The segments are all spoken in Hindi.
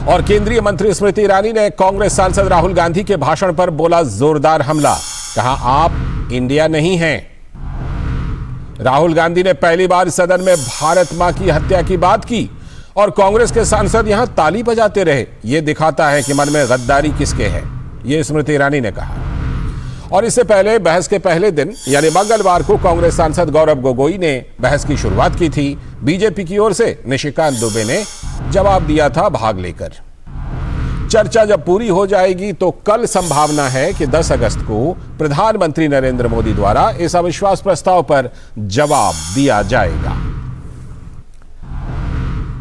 और केंद्रीय मंत्री स्मृति ईरानी ने कांग्रेस सांसद राहुल गांधी के भाषण पर बोला जोरदार हमला। कहा, आप इंडिया नहीं हैं। राहुल गांधी ने पहली बार सदन में भारत मां की हत्या की बात की और कांग्रेस के सांसद यहां ताली बजाते रहे। यह दिखाता है कि मन में गद्दारी किसके है, यह स्मृति ईरानी ने कहा। और इससे पहले बहस के पहले दिन यानी मंगलवार को कांग्रेस सांसद गौरव गोगोई ने बहस की शुरुआत की थी। बीजेपी की ओर से निशिकांत दुबे ने जवाब दिया था भाग लेकर। चर्चा जब पूरी हो जाएगी तो कल संभावना है कि 10 अगस्त को प्रधानमंत्री नरेंद्र मोदी द्वारा इस अविश्वास प्रस्ताव पर जवाब दिया जाएगा।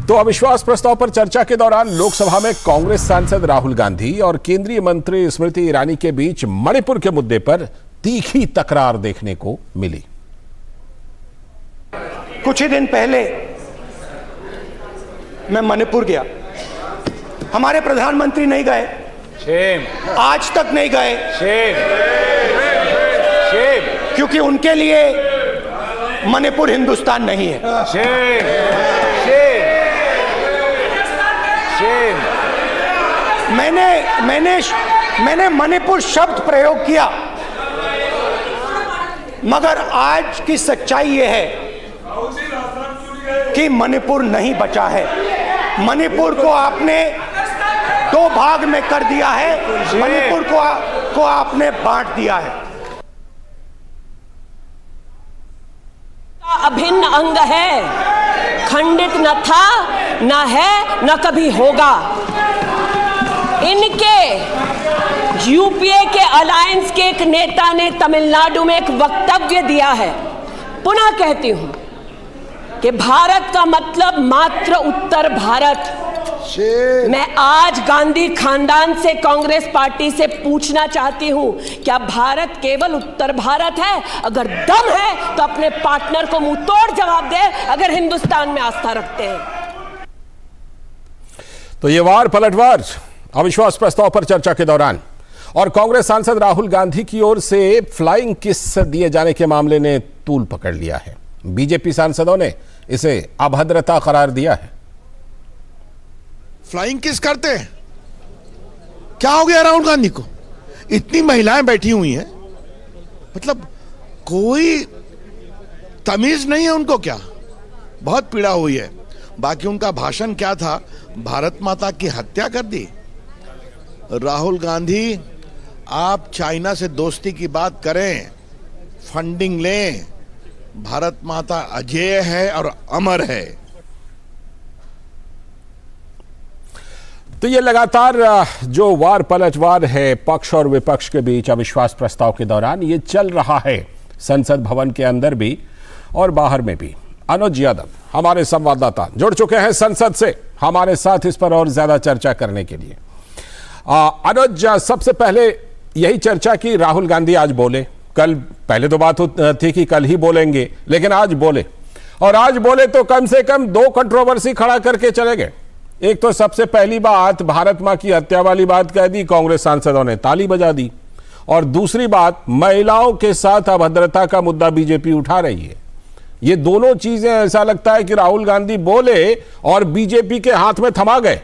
तो अविश्वास प्रस्ताव पर चर्चा के दौरान लोकसभा में कांग्रेस सांसद राहुल गांधी और केंद्रीय मंत्री स्मृति ईरानी के बीच मणिपुर के मुद्दे पर तीखी तकरार देखने को मिली। कुछ ही दिन पहले मैं मणिपुर गया, हमारे प्रधानमंत्री नहीं गए, आज तक नहीं गए, क्योंकि उनके लिए मणिपुर हिंदुस्तान नहीं है। मैंने मणिपुर शब्द प्रयोग किया, मगर आज की सच्चाई यह है कि मणिपुर नहीं बचा है। मणिपुर को आपने 2 भाग में कर दिया है, मणिपुर को आपने बांट दिया है। अभिन्न अंग है, खंडित न था, न है, न कभी होगा। इनके यूपीए के अलायंस के एक नेता ने तमिलनाडु में एक वक्तव्य दिया है। पुनः कहती हूं कि भारत का मतलब मात्र उत्तर भारत। मैं आज गांधी खानदान से, कांग्रेस पार्टी से पूछना चाहती हूं, क्या भारत केवल उत्तर भारत है? अगर दम है तो अपने पार्टनर को मुंह तोड़ जवाब दे, अगर हिंदुस्तान में आस्था रखते हैं। तो ये वार पलटवार अविश्वास प्रस्ताव पर चर्चा के दौरान और कांग्रेस सांसद राहुल गांधी की ओर से फ्लाइंग किस दिए जाने के मामले ने तूल पकड़ लिया है। बीजेपी सांसदों ने इसे अभद्रता करार दिया है। फ्लाइंग किस करते हैं? क्या हो गया राहुल गांधी को? इतनी महिलाएं बैठी हुई हैं, मतलब कोई तमीज नहीं है उनको क्या? बहुत पीड़ा हुई है। बाकी उनका भाषण क्या था? भारत माता की हत्या कर दी। राहुल गांधी, आप चाइना से दोस्ती की बात करें, फंडिंग लें, भारत माता अजेय है और अमर है। तो ये लगातार जो वार पलटवार है पक्ष और विपक्ष के बीच अविश्वास प्रस्ताव के दौरान, ये चल रहा है संसद भवन के अंदर भी और बाहर में भी। अनुज यादव हमारे संवाददाता जुड़ चुके हैं संसद से हमारे साथ इस पर और ज्यादा चर्चा करने के लिए। अनुज, सबसे पहले यही चर्चा की राहुल गांधी आज बोले। कल पहले तो बात थी कि कल ही बोलेंगे, लेकिन आज बोले, और आज बोले तो कम से कम 2 कंट्रोवर्सी खड़ा करके चले गए। एक तो सबसे पहली बात, भारत मां की हत्या वाली बात कह दी, कांग्रेस सांसदों ने ताली बजा दी। और दूसरी बात, महिलाओं के साथ अभद्रता का मुद्दा बीजेपी उठा रही है। ये दोनों चीजें ऐसा लगता है कि राहुल गांधी बोले और बीजेपी के हाथ में थमा गए।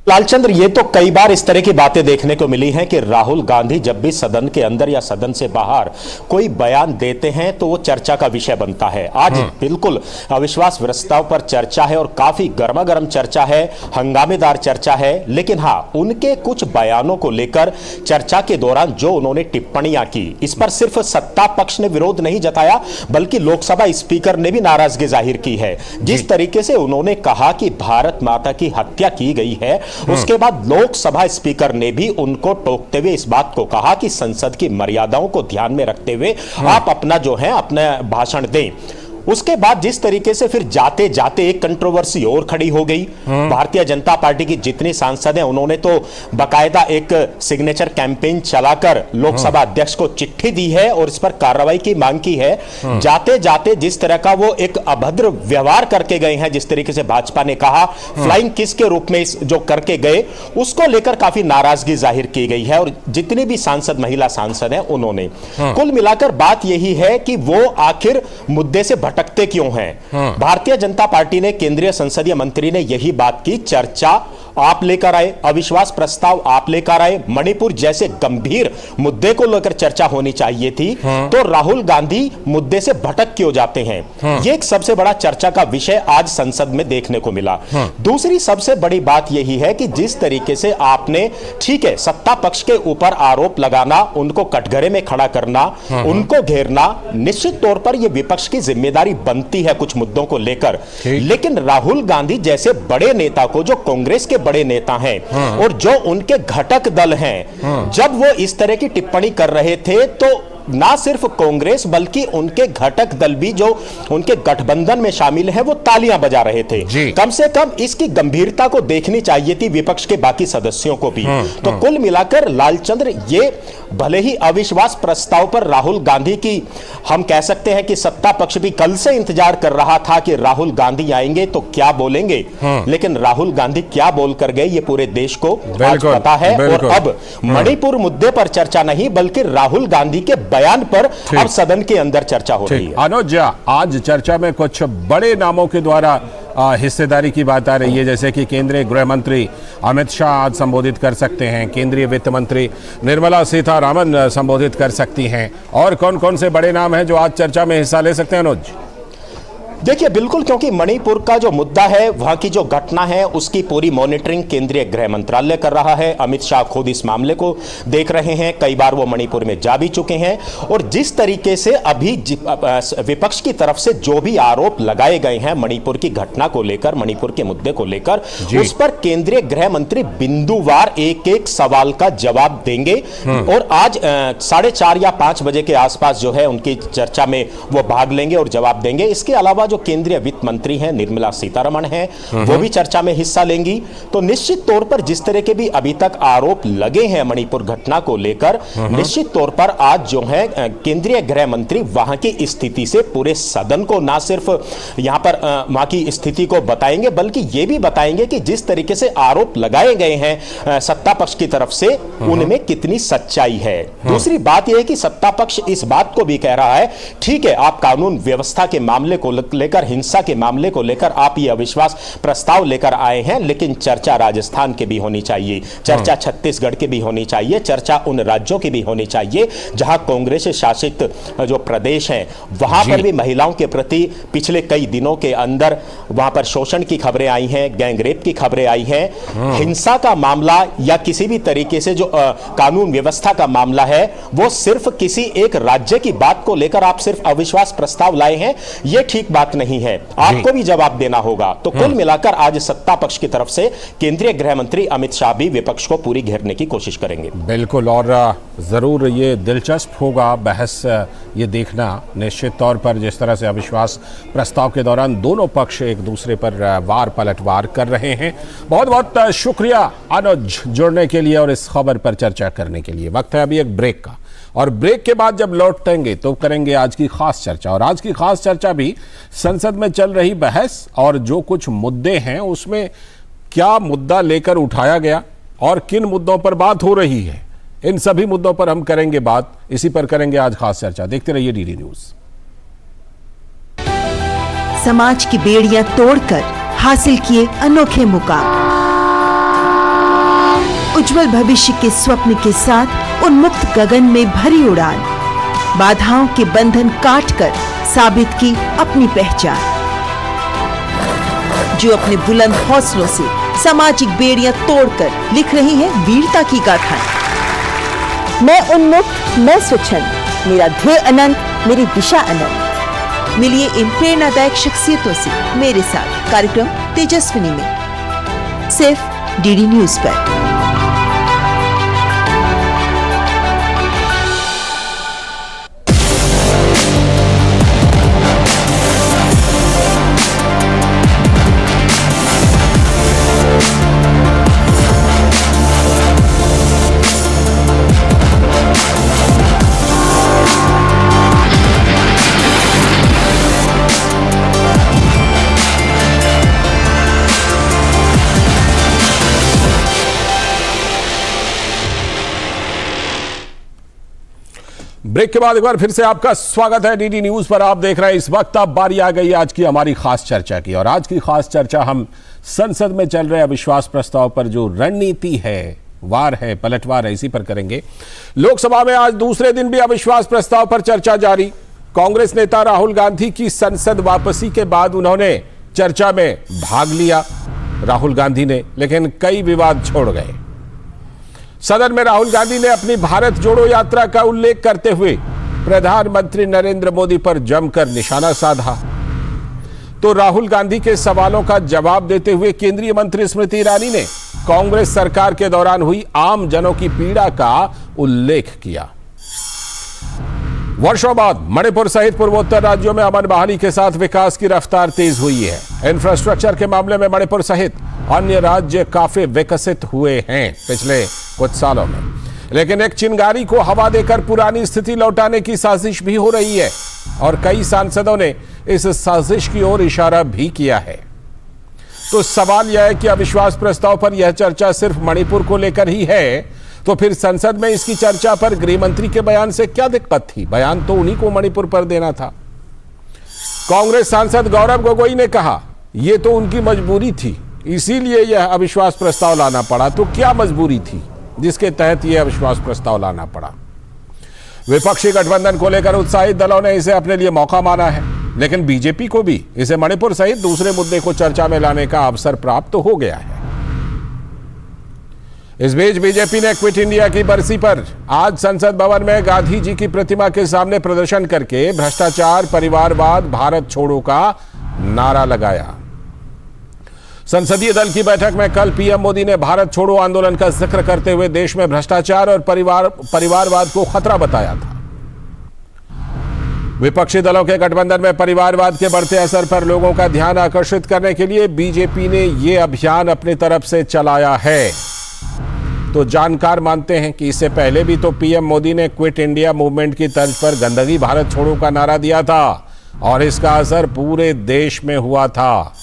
लालचंद्र, ये तो कई बार इस तरह की बातें देखने को मिली हैं कि राहुल गांधी जब भी सदन के अंदर या सदन से बाहर कोई बयान देते हैं तो वो चर्चा का विषय बनता है। आज बिल्कुल अविश्वास प्रस्ताव पर चर्चा है और काफी गर्मागर्म चर्चा है, हंगामेदार चर्चा है। लेकिन हाँ, उनके कुछ बयानों को लेकर चर्चा के दौरान जो उन्होंने टिप्पणियां की, इस पर सिर्फ सत्ता पक्ष ने विरोध नहीं जताया, बल्कि लोकसभा स्पीकर ने भी नाराजगी जाहिर की है। जिस तरीके से उन्होंने कहा कि भारत माता की हत्या की गई है, उसके बाद लोकसभा स्पीकर ने भी उनको टोकते हुए इस बात को कहा कि संसद की मर्यादाओं को ध्यान में रखते हुए आप अपना जो है अपना भाषण दें। उसके बाद जिस तरीके से फिर जाते जाते एक कंट्रोवर्सी और खड़ी हो गई। भारतीय जनता पार्टी की जितने सांसद हैं उन्होंने तो बकायदा एक सिग्नेचर कैंपेन चलाकर लोकसभा अध्यक्ष को चिट्ठी दी है और इस पर कार्रवाई की मांग की है। जाते जाते जिस तरह का वो एक अभद्र व्यवहार करके गए हैं, जिस तरीके से भाजपा ने कहा फ्लाइंग किस के रूप में जो करके गए, उसको लेकर काफी नाराजगी जाहिर की गई है। और जितने भी सांसद, महिला सांसद हैं, उन्होंने कुल मिलाकर बात यही है कि वो आखिर मुद्दे से भटकते क्यों हैं? भारतीय जनता पार्टी ने, केंद्रीय संसदीय मंत्री ने यही बात की, चर्चा आप लेकर आए, अविश्वास प्रस्ताव आप लेकर आए, मणिपुर जैसे गंभीर मुद्दे को लेकर चर्चा होनी चाहिए थी, तो राहुल गांधी मुद्दे से भटक क्यों जाते हैं? ये एक सबसे बड़ा चर्चा का विषय आज संसद में देखने को मिला। दूसरी सबसे बड़ी बात यही है कि जिस तरीके से आपने, ठीक है, सत्ता पक्ष के ऊपर आरोप लगाना, उनको कटघरे में खड़ा करना, उनको घेरना, निश्चित तौर पर यह विपक्ष की जिम्मेदारी बनती है कुछ मुद्दों को लेकर, लेकिन राहुल गांधी जैसे बड़े नेता को, जो कांग्रेस के बड़े नेता हैं और जो उनके घटक दल हैं, जब वो इस तरह की टिप्पणी कर रहे थे तो ना सिर्फ कांग्रेस बल्कि उनके घटक दल भी जो उनके गठबंधन में शामिल हैं वो तालियां बजा रहे थे। कम से कम इसकी गंभीरता को देखनी चाहिए थी विपक्ष के बाकी सदस्यों को भी। तो कुल मिलाकर लालचंद्र, ये भले ही अविश्वास प्रस्ताव पर राहुल गांधी की, हम कह सकते हैं कि सत्ता पक्ष भी कल से इंतजार कर रहा था कि राहुल गांधी आएंगे तो क्या बोलेंगे, लेकिन राहुल गांधी क्या बोलकर गए ये पूरे देश को आज पता है। और अब मणिपुर मुद्दे पर चर्चा नहीं बल्कि राहुल गांधी के बयान पर अब सदन के अंदर चर्चा हो रही है। अनुज, आज चर्चा में कुछ बड़े नामों के द्वारा हिस्सेदारी की बात आ रही है, जैसे कि केंद्रीय गृह मंत्री अमित शाह आज संबोधित कर सकते हैं, केंद्रीय वित्त मंत्री निर्मला सीतारामन संबोधित कर सकती हैं, और कौन कौन से बड़े नाम हैं जो आज चर्चा में हिस्सा ले सकते हैं? अनुज, देखिए, बिल्कुल, क्योंकि मणिपुर का जो मुद्दा है, वहां की जो घटना है, उसकी पूरी मॉनिटरिंग केंद्रीय गृह मंत्रालय कर रहा है। अमित शाह खुद इस मामले को देख रहे हैं, कई बार वो मणिपुर में जा भी चुके हैं, और जिस तरीके से अभी विपक्ष की तरफ से जो भी आरोप लगाए गए हैं मणिपुर की घटना को लेकर, मणिपुर के मुद्दे को लेकर, उस पर केंद्रीय गृह मंत्री बिंदुवार एक एक सवाल का जवाब देंगे। और आज 4:30 या 5 बजे के आसपास जो है उनकी चर्चा में वो भाग लेंगे और जवाब देंगे। इसके अलावा जो केंद्रीय वित्त मंत्री हैं निर्मला सीतारमण हैं, वो भी चर्चा में हिस्सा लेंगी। तो निश्चित तौर पर जिस तरह के भी अभी तक आरोप लगे हैं मणिपुर घटना को लेकर, निश्चित तौर पर आज जो है केंद्रीय गृह मंत्री वहां की स्थिति से पूरे सदन को ना सिर्फ यहां पर वहां की स्थिति को बताएंगे, बल्कि ये भी बताएंगे कि जिस तरीके से आरोप लगाए गए हैं सत्ता पक्ष की तरफ से, उनमें कितनी सच्चाई है। दूसरी बात यह है कि सत्ता पक्ष इस बात को भी कह रहा है, ठीक है, आप कानून व्यवस्था के मामले को लेकर, हिंसा के मामले को लेकर आप ये अविश्वास प्रस्ताव लेकर आए हैं, लेकिन चर्चा राजस्थान के भी होनी चाहिए, चर्चा छत्तीसगढ़ के भी होनी चाहिए, चर्चा उन राज्यों की भी होनी चाहिए जहां कांग्रेस शासित जो प्रदेश हैं, वहां पर भी महिलाओं के प्रति पिछले कई दिनों के अंदर वहां पर शोषण की खबरें आई हैं, गैंगरेप की खबरें आई हैं। हिंसा का मामला या किसी भी तरीके से जो कानून व्यवस्था का मामला है, वो सिर्फ किसी एक राज्य की बात को लेकर आप सिर्फ अविश्वास प्रस्ताव लाए हैं, यह ठीक बात नहीं है, आपको भी जवाब देना होगा। तो कुल मिलाकर आज सत्ता पक्ष की तरफ से केंद्रीय गृह मंत्री अमित शाह भी विपक्ष को पूरी घेरने की कोशिश करेंगे। बिल्कुल, और जरूर ये दिलचस्प होगा बहस ये देखना, निश्चित तौर पर जिस तरह से अविश्वास प्रस्ताव के दौरान दोनों पक्ष एक दूसरे पर वार पलटवार कर रहे हैं। बहुत बहुत शुक्रिया अनुज जुड़ने के लिए और इस खबर पर चर्चा करने के लिए। वक्त है अभी एक ब्रेक का, और ब्रेक के बाद जब लौटेंगे तो करेंगे आज की खास चर्चा, और आज की खास चर्चा भी संसद में चल रही बहस और जो कुछ मुद्दे हैं उसमें क्या मुद्दा लेकर उठाया गया और किन मुद्दों पर बात हो रही है, इन सभी मुद्दों पर हम करेंगे बात। इसी पर करेंगे आज खास चर्चा। देखते रहिए डीडी न्यूज। समाज की बेड़ियां तोड़कर हासिल किए अनोखे मुकाम, उज्जवल भविष्य के स्वप्न के साथ उन्मुक्त गगन में भरी उड़ान, बाधाओं के बंधन काटकर साबित की अपनी पहचान। जो अपने बुलंद हौसलों से सामाजिक बेड़ियां तोड़कर लिख रही हैं वीरता की गाथाएं। मैं उन्मुक्त, मैं स्वच्छंद, मेरा ध्येय अनंत, मेरी दिशा अनंत। मिलिए इन प्रेरणादायक शख्सियतों से मेरे साथ कार्यक्रम तेजस्विनी में, सिर्फ डीडी न्यूज पर। ब्रेक के बाद एक बार फिर से आपका स्वागत है डीडी न्यूज पर। आप देख रहे हैं इस वक्त अब बारी आ गई आज की हमारी खास चर्चा की, और आज की खास चर्चा हम संसद में चल रहे अविश्वास प्रस्ताव पर जो रणनीति है, वार है, पलटवार है, इसी पर करेंगे। लोकसभा में आज दूसरे दिन भी अविश्वास प्रस्ताव पर चर्चा जारी। कांग्रेस नेता राहुल गांधी की संसद वापसी के बाद उन्होंने चर्चा में भाग लिया राहुल गांधी ने, लेकिन कई विवाद छोड़ गए। सदन में राहुल गांधी ने अपनी भारत जोड़ो यात्रा का उल्लेख करते हुए प्रधानमंत्री नरेंद्र मोदी पर जमकर निशाना साधा। तो राहुल गांधी के सवालों का जवाब देते हुए केंद्रीय मंत्री स्मृति ईरानी ने कांग्रेस सरकार के दौरान हुई आम जनों की पीड़ा का उल्लेख किया। वर्षों बाद मणिपुर सहित पूर्वोत्तर राज्यों में अमन बहाली के साथ विकास की रफ्तार तेज हुई है। इंफ्रास्ट्रक्चर के मामले में मणिपुर सहित अन्य राज्य काफी विकसित हुए हैं पिछले कुछ सालों में, लेकिन एक चिंगारी को हवा देकर पुरानी स्थिति लौटाने की साजिश भी हो रही है, और कई सांसदों ने इस साजिश की ओर इशारा भी किया है। तो सवाल यह है कि अविश्वास प्रस्ताव पर यह चर्चा सिर्फ मणिपुर को लेकर ही है, तो फिर संसद में इसकी चर्चा पर गृह मंत्री के बयान से क्या दिक्कत थी? बयान तो उन्हीं को मणिपुर पर देना था। कांग्रेस सांसद गौरव गोगोई ने कहा यह तो उनकी मजबूरी थी, इसीलिए यह अविश्वास प्रस्ताव लाना पड़ा। तो क्या मजबूरी थी जिसके तहत यह अविश्वास प्रस्ताव लाना पड़ा? विपक्षी गठबंधन को लेकर उत्साहित दलों ने इसे अपने लिए मौका माना है, लेकिन बीजेपी को भी इसे मणिपुर सहित दूसरे मुद्दे को चर्चा में लाने का अवसर प्राप्त हो गया है। इस बीच बीजेपी ने क्विट इंडिया की बरसी पर आज संसद भवन में गांधी जी की प्रतिमा के सामने प्रदर्शन करके भ्रष्टाचार, परिवारवाद, भारत छोड़ो का नारा लगाया। संसदीय दल की बैठक में कल पीएम मोदी ने भारत छोड़ो आंदोलन का जिक्र करते हुए देश में भ्रष्टाचार और परिवारवाद को खतरा बताया था। विपक्षी दलों के गठबंधन में परिवारवाद के बढ़ते असर पर लोगों का ध्यान आकर्षित करने के लिए बीजेपी ने यह अभियान अपनी तरफ से चलाया है। तो जानकार मानते हैं कि इससे पहले भी तो पीएम मोदी ने क्विट इंडिया मूवमेंट की तर्ज पर गंदगी भारत छोड़ो का नारा दिया था, और इसका असर पूरे देश में हुआ था।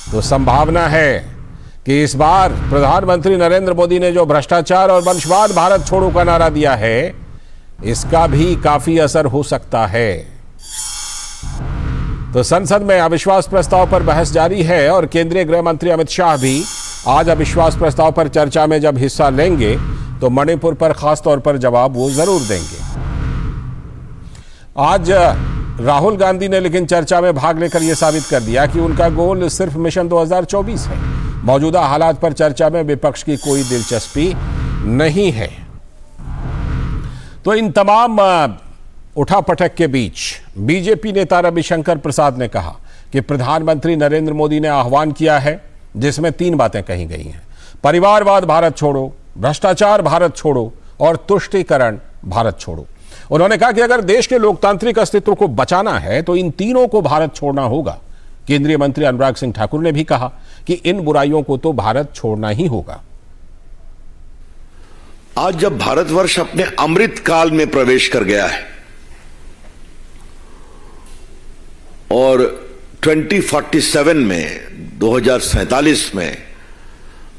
तो संभावना है कि इस बार प्रधानमंत्री नरेंद्र मोदी ने जो भ्रष्टाचार और वंशवाद भारत छोड़ो का नारा दिया है, इसका भी काफी असर हो सकता है। तो संसद में अविश्वास प्रस्ताव पर बहस जारी है, और केंद्रीय गृह मंत्री अमित शाह भी आज अविश्वास प्रस्ताव पर चर्चा में जब हिस्सा लेंगे तो मणिपुर पर खास तौर पर जवाब वो जरूर देंगे। आज राहुल गांधी ने लेकिन चर्चा में भाग लेकर यह साबित कर दिया कि उनका गोल सिर्फ मिशन 2024 है। मौजूदा हालात पर चर्चा में विपक्ष की कोई दिलचस्पी नहीं है। तो इन तमाम उठापटक के बीच बीजेपी नेता रविशंकर प्रसाद ने कहा कि प्रधानमंत्री नरेंद्र मोदी ने आह्वान किया है जिसमें 3 बातें कही गई हैं: परिवारवाद भारत छोड़ो, भ्रष्टाचार भारत छोड़ो और तुष्टीकरण भारत छोड़ो। उन्होंने कहा कि अगर देश के लोकतांत्रिक अस्तित्व को बचाना है तो इन तीनों को भारत छोड़ना होगा। केंद्रीय मंत्री अनुराग सिंह ठाकुर ने भी कहा कि इन बुराइयों को तो भारत छोड़ना ही होगा। आज जब भारतवर्ष अपने अमृत काल में प्रवेश कर गया है और 2047 में 2047 में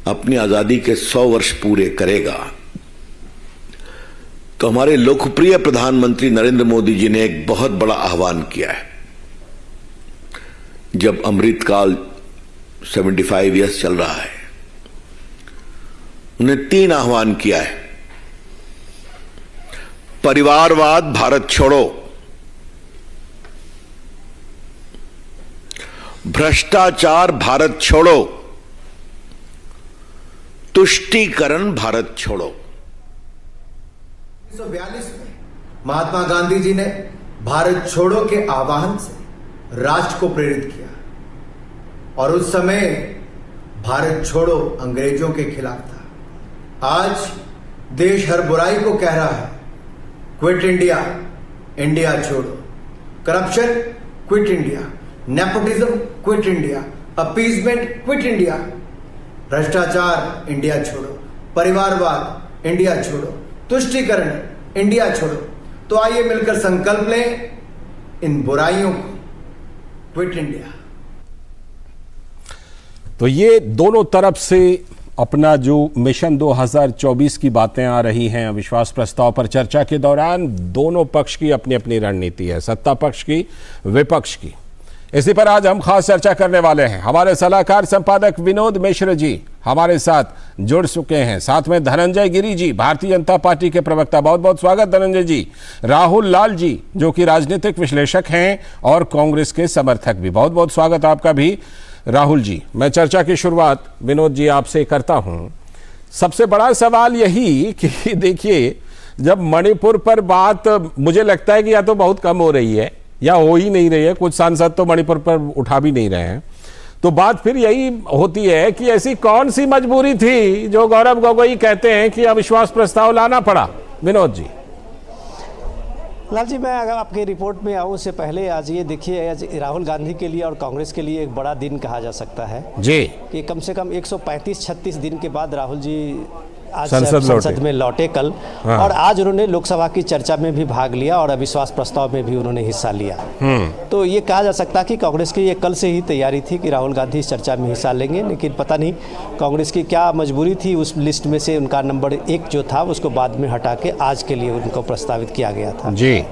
अपनी आजादी के 100 वर्ष पूरे करेगा, तो हमारे लोकप्रिय प्रधानमंत्री नरेंद्र मोदी जी ने एक बहुत बड़ा आह्वान किया है। जब अमृत काल 75 ईयर्स चल रहा है, उन्हें 3 आह्वान किया है: परिवारवाद भारत छोड़ो, भ्रष्टाचार भारत छोड़ो, तुष्टीकरण भारत छोड़ो। 1942 में महात्मा गांधी जी ने भारत छोड़ो के आह्वान से राष्ट्र को प्रेरित किया, और उस समय भारत छोड़ो अंग्रेजों के खिलाफ था। आज देश हर बुराई को कह रहा है क्विट इंडिया, इंडिया छोड़ो। Corruption quit India, nepotism quit India, appeasement quit India, भ्रष्टाचार इंडिया छोड़ो, परिवारवाद इंडिया छोड़ो, तुष्टीकरण इंडिया छोड़ो। तो आइए मिलकर संकल्प लें इन बुराइयों को क्विट इंडिया। तो ये दोनों तरफ से अपना जो मिशन 2024 की बातें आ रही हैं अविश्वास प्रस्ताव पर चर्चा के दौरान, दोनों पक्ष की अपनी अपनी रणनीति है, सत्ता पक्ष की, विपक्ष की। इसी पर आज हम खास चर्चा करने वाले हैं। हमारे सलाहकार संपादक विनोद मिश्र जी हमारे साथ जुड़ चुके हैं, साथ में धनंजय गिरी जी, भारतीय जनता पार्टी के प्रवक्ता। बहुत बहुत स्वागत धनंजय जी। राहुल लाल जी जो कि राजनीतिक विश्लेषक हैं और कांग्रेस के समर्थक भी, बहुत बहुत स्वागत आपका भी राहुल जी। मैं चर्चा की शुरुआत विनोद जी आपसे करता हूं। सबसे बड़ा सवाल यही कि देखिए, जब मणिपुर पर बात मुझे लगता है कि या तो बहुत कम हो रही है या हो ही नहीं रही है, कुछ सांसद तो मणिपुर पर उठा भी नहीं रहे हैं, तो बात फिर यही होती है कि ऐसी कौन सी मजबूरी थी जो गौरव गोगोई कहते हैं कि अविश्वास प्रस्ताव लाना पड़ा। विनोद जी। लाल जी, मैं अगर आपके रिपोर्ट में आऊँ उससे पहले आज ये देखिए, आज राहुल गांधी के लिए और कांग्रेस के लिए एक बड़ा दिन कहा जा सकता है जी, कि कम से कम 135-36 दिन के बाद राहुल जी आज संसद में लौटे कल। हाँ। और आज उन्होंने लोकसभा की चर्चा में भी भाग लिया और अविश्वास प्रस्ताव में भी उन्होंने हिस्सा लिया। तो ये कहा जा सकता है कि कांग्रेस की ये कल से ही तैयारी थी कि राहुल गांधी इस चर्चा में हिस्सा लेंगे, लेकिन पता नहीं कांग्रेस की क्या मजबूरी थी, उस लिस्ट में से उनका नंबर 1 जो था उसको बाद में हटा के आज के लिए उनको प्रस्तावित किया गया था जी।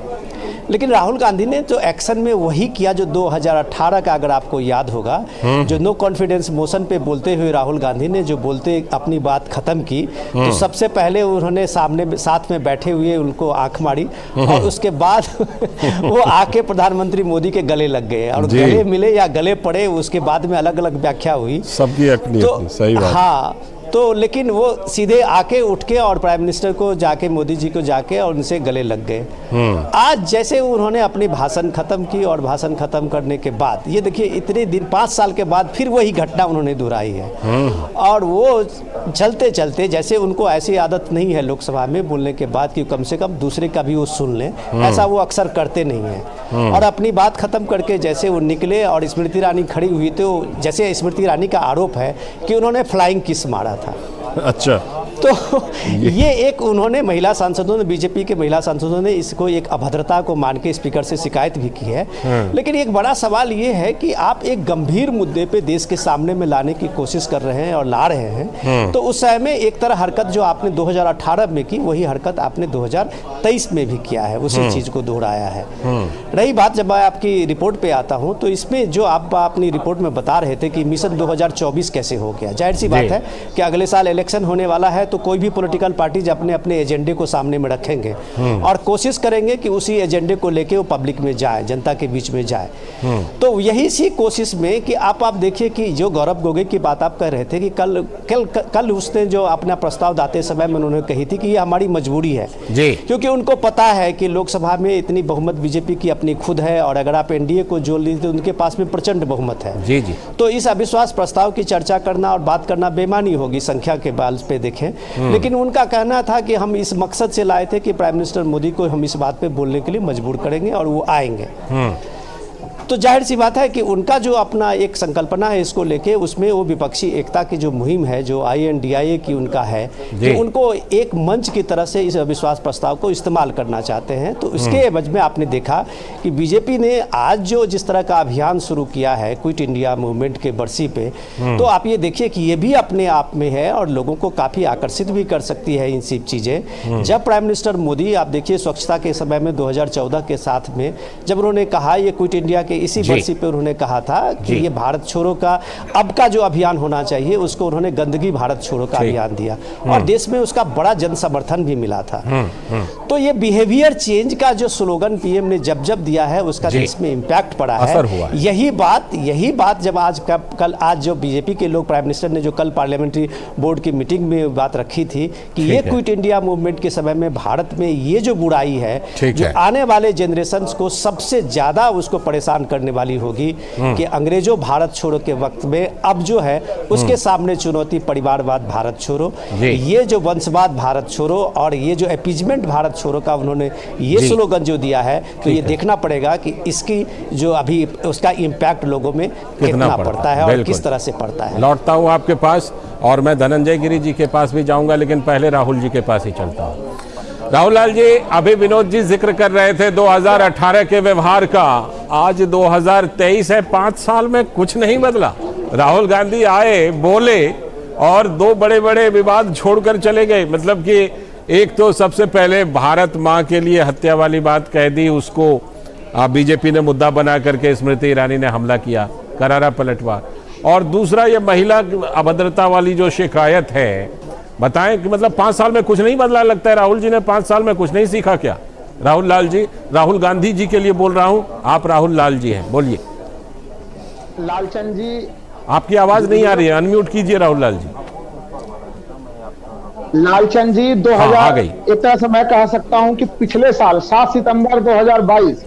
लेकिन राहुल गांधी ने तो एक्शन में वही किया जो 2018 का, अगर आपको याद होगा, जो नो कॉन्फिडेंस मोशन पे बोलते हुए राहुल गांधी ने जो बोलते अपनी बात खत्म की, तो सबसे पहले उन्होंने सामने साथ में बैठे हुए उनको आंख मारी और उसके बाद वो आके प्रधानमंत्री मोदी के गले लग गए और गले मिले या गले पड़े, उसके बाद में अलग अलग व्याख्या हुई, सबकी अपनी अपनी सही बात। हाँ, तो लेकिन वो सीधे आके उठ के और प्राइम मिनिस्टर को जाके, मोदी जी को जाके और उनसे गले लग गए। आज जैसे उन्होंने अपनी भाषण खत्म की और भाषण खत्म करने के बाद ये देखिए, इतने दिन 5 साल के बाद फिर वही घटना उन्होंने दोहराई है। और वो चलते चलते, जैसे उनको ऐसी आदत नहीं है लोकसभा में बोलने के बाद कि कम से कम दूसरे का भी वो सुन लें, ऐसा वो अक्सर करते नहीं है। और अपनी बात खत्म करके जैसे वो निकले और स्मृति ईरानी खड़ी हुई, तो जैसे स्मृति ईरानी का आरोप है कि उन्होंने फ्लाइंग किस मारा था। अच्छा, तो ये एक उन्होंने महिला सांसदों ने, बीजेपी के महिला सांसदों ने इसको एक अभद्रता को मान के स्पीकर से शिकायत भी की है। लेकिन एक बड़ा सवाल ये है कि आप एक गंभीर मुद्दे पे देश के सामने में लाने की कोशिश कर रहे हैं और ला रहे हैं, तो उस समय में एक तरह हरकत जो आपने 2018 में की, वही हरकत आपने 2023 में भी किया है, उसी चीज को दोहराया है। रही बात, जब मैं आपकी रिपोर्ट पे आता हूँ तो इसमें जो आप अपनी रिपोर्ट में बता रहे थे कि मिशन 2024 कैसे हो गया, जाहिर सी बात है कि अगले साल इलेक्शन होने वाला है, तो कोई भी पॉलिटिकल पार्टीज अपने अपने एजेंडे को सामने में रखेंगे और कोशिश करेंगे कि उसी एजेंडे को लेके वो पब्लिक में जाए, जनता के बीच में जाए। तो यही सी कोशिश में कि आप देखिए कि जो गौरव गोगोई की बात आप कह रहे थे कि कल उसने जो अपना प्रस्ताव दाते समय में उन्होंने कही थी कि ये हमारी मजबूरी है जी, क्योंकि उनको पता है कि लोकसभा में इतनी बहुमत बीजेपी की अपनी खुद है और अगर आप एनडीए को जोड़ लीजिए तो उनके पास में प्रचंड बहुमत है जी जी। तो इस अविश्वास प्रस्ताव की चर्चा करना और बात करना बेमानी होगी संख्या के बाल पे देखें। लेकिन उनका कहना था कि हम इस मकसद से लाए थे कि प्राइम मिनिस्टर मोदी को हम इस बात पे बोलने के लिए मजबूर करेंगे और वो आएंगे। तो जाहिर सी बात है कि उनका जो अपना एक संकल्पना है इसको लेके, उसमें वो विपक्षी एकता की जो मुहिम है, जो INDIA की उनका है, कि उनको एक मंच की तरह से इस अविश्वास प्रस्ताव को इस्तेमाल करना चाहते हैं। तो इसके एवज में आपने देखा कि बीजेपी ने आज जो जिस तरह का अभियान शुरू किया है क्विट इंडिया मूवमेंट के बरसी पे, तो आप ये देखिए कि ये भी अपने आप में है और लोगों को काफ़ी आकर्षित भी कर सकती है इन सब चीज़ें। जब प्राइम मिनिस्टर मोदी, आप देखिए स्वच्छता के समय में 2014 के साथ में जब उन्होंने कहा, ये क्विट इंडिया के इसी बरसी पे उन्होंने कहा था कि ये भारत छोड़ो का अब का जो अभियान होना चाहिए, उसको उन्होंने गंदगी भारत छोड़ो का अभियान दिया और देश में उसका बड़ा जन समर्थन भी मिला था। तो ये बिहेवियर चेंज का जो स्लोगन पीएम ने जब जब दिया है, उसका देश में इम्पैक्ट पड़ा है। यही बात जब आज जो बीजेपी के लोग, प्राइम मिनिस्टर ने जो कल पार्लियामेंट्री बोर्ड की मीटिंग में बात रखी थी कि ये क्विट इंडिया मूवमेंट के समय में भारत में ये जो बुराई है, जो आने वाले जनरेशन को सबसे ज्यादा उसको परेशान करने वाली होगी, कि अंग्रेजों भारत छोड़ो के वक्त में अब जो है उसके सामने चुनौती परिवारवाद भारत छोड़ो, ये जो वंशवाद भारत छोड़ो और ये जो अपीजमेंट भारत छोड़ो का उन्होंने ये स्लोगन जो दिया है, तो ये देखना पड़ेगा कि इसकी जो अभी उसका इम्पैक्ट लोगों में कितना पड़ता है और किस तरह से पड़ता है। लौटता हूँ आपके पास और मैं धनंजय गिरी जी के पास भी जाऊंगा, लेकिन पहले राहुल जी के पास ही चलता हूँ। राहुल लाल जी, अभी विनोद जी जिक्र कर रहे थे 2018 के व्यवहार का, आज 2023 है, 5 साल में कुछ नहीं बदला। राहुल गांधी आए, बोले और दो बड़े बड़े विवाद छोड़कर चले गए। मतलब कि एक तो सबसे पहले भारत माँ के लिए हत्या वाली बात कह दी, उसको बीजेपी ने मुद्दा बना करके स्मृति ईरानी ने हमला किया, करारा पलटवार। और दूसरा ये महिला अभद्रता वाली जो शिकायत है, बताएं कि मतलब 5 साल में कुछ नहीं बदला। लगता है राहुल जी ने 5 साल में कुछ नहीं सीखा क्या? राहुल लाल जी, राहुल गांधी जी के लिए बोल रहा हूं, आप राहुल लाल जी हैं, बोलिए। लालचंद जी, आपकी आवाज नहीं आ रही है, अनम्यूट कीजिए राहुल लाल जी। लालचंद जी 2000 आ गई। एक तरह से मैं कह सकता हूं कि पिछले साल 7 सितंबर 2022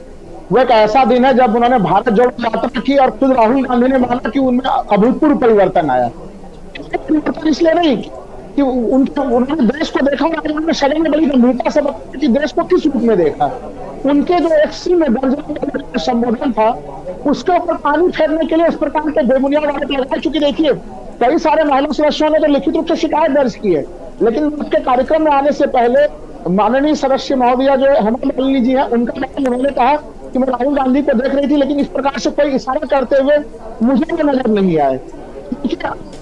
वो एक ऐसा दिन है जब उन्होंने भारत जोड़ो यात्रा की और खुद राहुल गांधी ने माना कि उनमें अभूतपूर्व परिवर्तन आया। परिवर्तन इसलिए नहीं कि उन्होंने देश को देखा और उन्होंने सदन में बड़ी गंभीरता से बताया कि देश को किस रूप में देखा। उनके जो एक्सी में दर्ज संबोधन था उसके ऊपर पानी फेरने के लिए इस प्रकार के बेबुनियाद आरोप लगाए। चूंकि देखिए कई सारे महिला सदस्यों ने तो लिखित रूप से शिकायत दर्ज की है, लेकिन उसके कार्यक्रम में आने से पहले माननीय सदस्य महोदया जो हेमा मालिनी जी है, उनका नाम उन्होंने कहा कि मैं राहुल गांधी को देख रही थी, लेकिन इस प्रकार से कोई इशारा करते हुए मुझे वो नजर नहीं आए।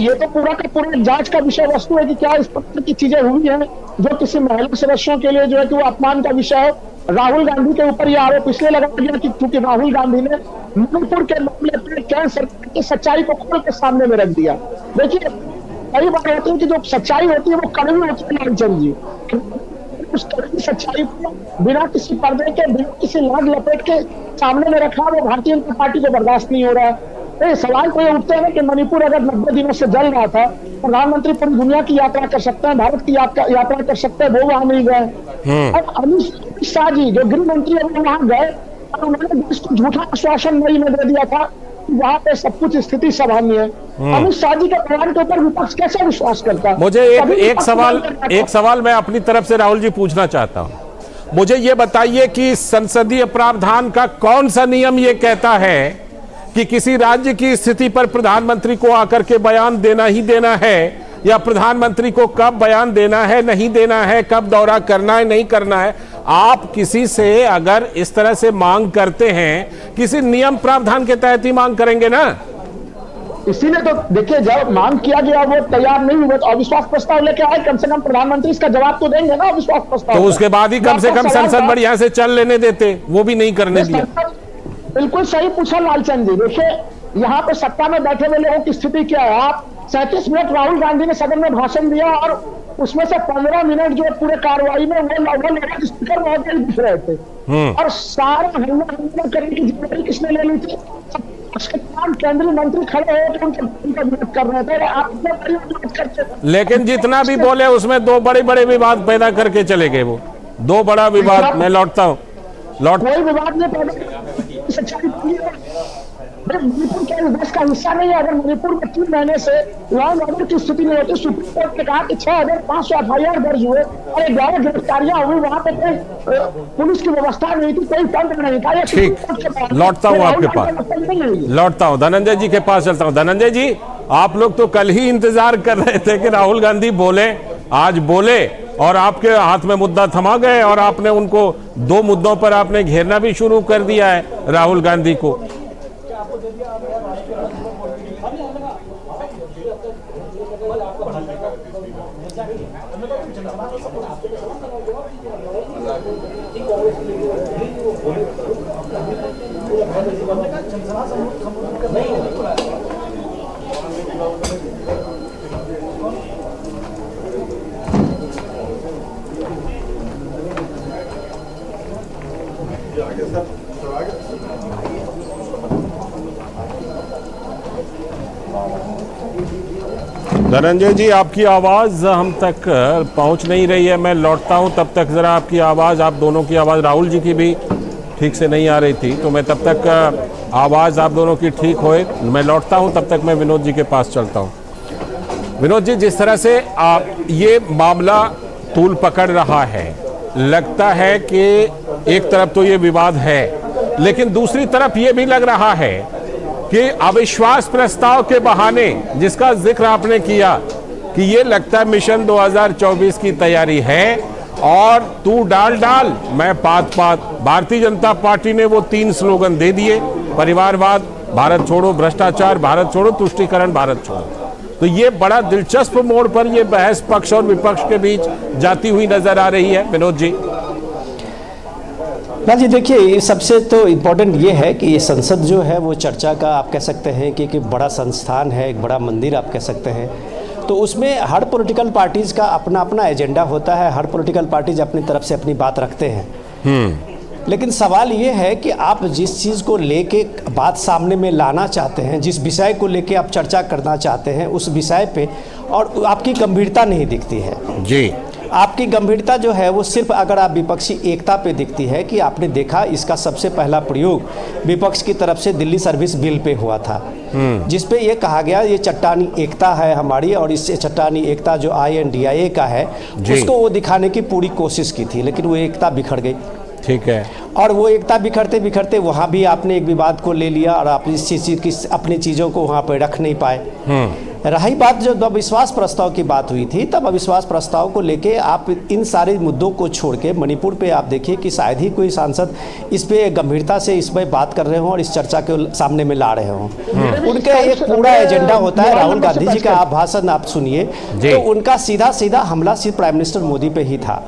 ये तो पूरा का पूरा जांच का विषय वस्तु है कि क्या इस प्रकार की चीजें हुई हैं जो किसी महिला सदस्यों के लिए जो है कि वो अपमान का विषय है। राहुल गांधी के ऊपर यह आरोप इसलिए लगाया गया कि क्योंकि राहुल गांधी ने मणिपुर के मामले पर केंद्र सरकार की सच्चाई को खोल के सामने में रख दिया। देखिए कई बार होती है कि जो सच्चाई होती है वो कड़वी होती है लालचंद जी, उस कड़वी सच्चाई को बिना किसी पर्दे के, बिना किसी लाग लपेट के सामने में रखा वो भारतीय जनता पार्टी को बर्दाश्त नहीं हो रहा है। सवाल तो ये उठते हैं कि मणिपुर अगर 90 दिनों से जल रहा था, प्रधानमंत्री पूरी दुनिया की यात्रा कर सकते हैं, भारत की यात्रा कर सकते हैं, वो वहां नहीं गए। और अमित शाह जी जो गृह मंत्री है वहां गए और उन्होंने देश को झूठा आश्वासन मई में दे दिया था कि वहां पे सब कुछ स्थिति सामान्य है। अमित शाह जी के बयान के ऊपर विपक्ष कैसे विश्वास करता है? मुझे एक सवाल मैं अपनी तरफ से राहुल जी पूछना चाहता हूं। मुझे ये बताइए कि संसदीय प्रावधान का कौन सा नियम ये कहता है कि किसी राज्य की स्थिति पर प्रधानमंत्री को आकर के बयान देना ही देना है, या प्रधानमंत्री को कब बयान देना है नहीं देना है, कब दौरा करना है नहीं करना है? आप किसी से अगर इस तरह से मांग करते हैं, किसी नियम प्रावधान के तहत ही मांग करेंगे ना? इसीलिए तो देखिए जब मांग किया गया वो तैयार नहीं हुए तो अविश्वास प्रस्ताव लेके आए, कम से कम प्रधानमंत्री इसका जवाब तो देंगे ना अविश्वास प्रस्ताव। तो उसके बाद ही कम से कम संसद बढ़िया से चल लेने देते, वो भी नहीं करने दिया। बिल्कुल सही पूछा लालचंद जी। देखिए यहाँ पे सत्ता में बैठे हुए लोगों की स्थिति क्या है? आप 37 मिनट राहुल गांधी ने सदन में भाषण दिया और उसमें से 15 मिनट जो पूरे कार्रवाई में वो स्पीकर महोदय दिख रहे थे और सारा हल्ला करने की जिम्मेदारी किसने ले ली थी? उसके तमाम केंद्रीय मंत्री खड़े होकर उनका विरोध कर रहे थे। आप इतने बड़ी विरोध करते थे, लेकिन जितना भी बोले उसमें दो बड़े बड़े विवाद पैदा करके चले गए। वो दो बड़ा विवाद, मैं लौटता हूँ। कोई विवाद नहीं पैदा, सच्चाई मणिपुर के देश का हिस्सा नहीं है। अगर मणिपुर में 3 महीने से लॉ एंड ऑर्डर की स्थिति नहीं होती, सुप्रीम कोर्ट ने कहा कि 6500 FIR दर्ज हुए और 11 गिरफ्तारियां हुई, वहां पे कोई पुलिस की व्यवस्था नहीं थी, कोई तंत्र नहीं था। ठीक, लौटता हूँ आपके पास, लौटता हूँ धनंजय जी के पास चलता हूँ। धनंजय जी, आप लोग तो कल ही इंतजार कर रहे थे कि राहुल गांधी बोले, आज बोले और आपके हाथ में मुद्दा थमा गए और आपने उनको 2 मुद्दों पर आपने घेरना भी शुरू कर दिया है राहुल गांधी को। धनंजय जी, आपकी आवाज हम तक पहुंच नहीं रही है, मैं लौटता हूं। तब तक जरा आपकी आवाज, आप दोनों की आवाज, राहुल जी की भी ठीक से नहीं आ रही थी, तो मैं तब तक आवाज आप दोनों की ठीक होए मैं लौटता हूं। तब तक मैं विनोद जी के पास चलता हूं। विनोद जी, जिस तरह से ये मामला तूल पकड़ रहा है, लगता है कि एक तरफ तो ये विवाद है, लेकिन दूसरी तरफ ये भी लग रहा है कि अविश्वास प्रस्ताव के बहाने, जिसका जिक्र आपने किया कि ये लगता है मिशन 2024 की तैयारी है और तू डाल डाल मैं पात पात। भारतीय जनता पार्टी ने वो 3 स्लोगन दे दिए, परिवारवाद भारत छोड़ो, भ्रष्टाचार भारत छोड़ो, तुष्टीकरण भारत छोड़ो। तो ये बड़ा दिलचस्प मोड़ पर ये बहस पक्ष और विपक्ष के बीच जाती हुई नजर आ रही है। विनोद जी, ना जी देखिए, सबसे तो इम्पोर्टेंट ये है कि ये संसद जो है वो चर्चा का आप कह सकते हैं कि एक बड़ा संस्थान है, एक बड़ा मंदिर आप कह सकते हैं। तो उसमें हर पॉलिटिकल पार्टीज़ का अपना अपना एजेंडा होता है, हर पॉलिटिकल पार्टीज अपनी तरफ से अपनी बात रखते हैं। लेकिन सवाल ये है कि आप जिस चीज़ को लेके बात सामने में लाना चाहते हैं, जिस विषय को लेके आप चर्चा करना चाहते हैं, उस विषय पे और आपकी गंभीरता नहीं दिखती है जी। आपकी गंभीरता जो है वो सिर्फ अगर आप विपक्षी एकता पे दिखती है कि आपने देखा इसका सबसे पहला प्रयोग विपक्ष की तरफ से दिल्ली सर्विस बिल पे हुआ था, जिस पे ये कहा गया ये चट्टानी एकता है हमारी, और इससे चट्टानी एकता जो INDIA का है उसको वो दिखाने की पूरी कोशिश की थी, लेकिन वो एकता बिखर गई। ठीक है। और वो एकता बिखरते बिखरते वहाँ भी आपने एक विवाद को ले लिया और आप इस चीज़ की अपनी चीज़ों को वहाँ पर रख नहीं पाए। रही बात जो अविश्वास प्रस्ताव की बात हुई थी, तब अविश्वास प्रस्ताव को लेके आप इन सारे मुद्दों को छोड़ के मणिपुर पे आप देखिए कि शायद ही कोई सांसद इस पे गंभीरता से इस पे बात कर रहे हों और इस चर्चा के सामने में ला रहे हों। उनका एक पूरा एजेंडा होता है, राहुल गांधी जी का आप भाषण आप सुनिए तो उनका सीधा सीधा हमला सिर्फ प्राइम मिनिस्टर मोदी पे ही था।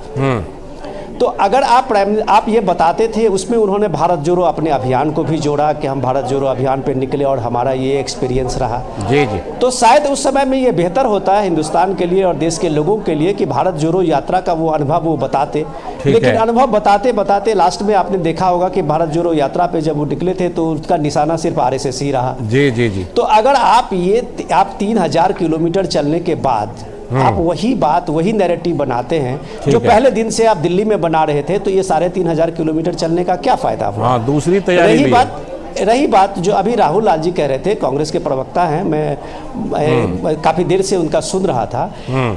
तो अगर आप ये बताते थे, उसमें उन्होंने भारत जोड़ो अपने अभियान को भी जोड़ा कि हम भारत जोड़ो अभियान पे निकले और हमारा ये एक्सपीरियंस रहा जी जी, तो शायद उस समय में ये बेहतर होता है हिंदुस्तान के लिए और देश के लोगों के लिए कि भारत जोड़ो यात्रा का वो अनुभव वो बताते। लेकिन अनुभव बताते बताते लास्ट में आपने देखा होगा कि भारत जोड़ो यात्रा पे जब वो निकले थे तो उसका निशाना सिर्फ RSS ही रहा। जी जी जी। तो अगर आप 3000 किलोमीटर चलने के बाद आप वही बात वही नैरेटिव बनाते हैं जो पहले दिन से आप दिल्ली में बना रहे थे, तो ये 3500 किलोमीटर चलने का क्या फायदा हुआ? हाँ, दूसरी तैयारी भी रही बात जो अभी राहुल लाल जी कह रहे थे, कांग्रेस के प्रवक्ता हैं, मैं काफ़ी देर से उनका सुन रहा था।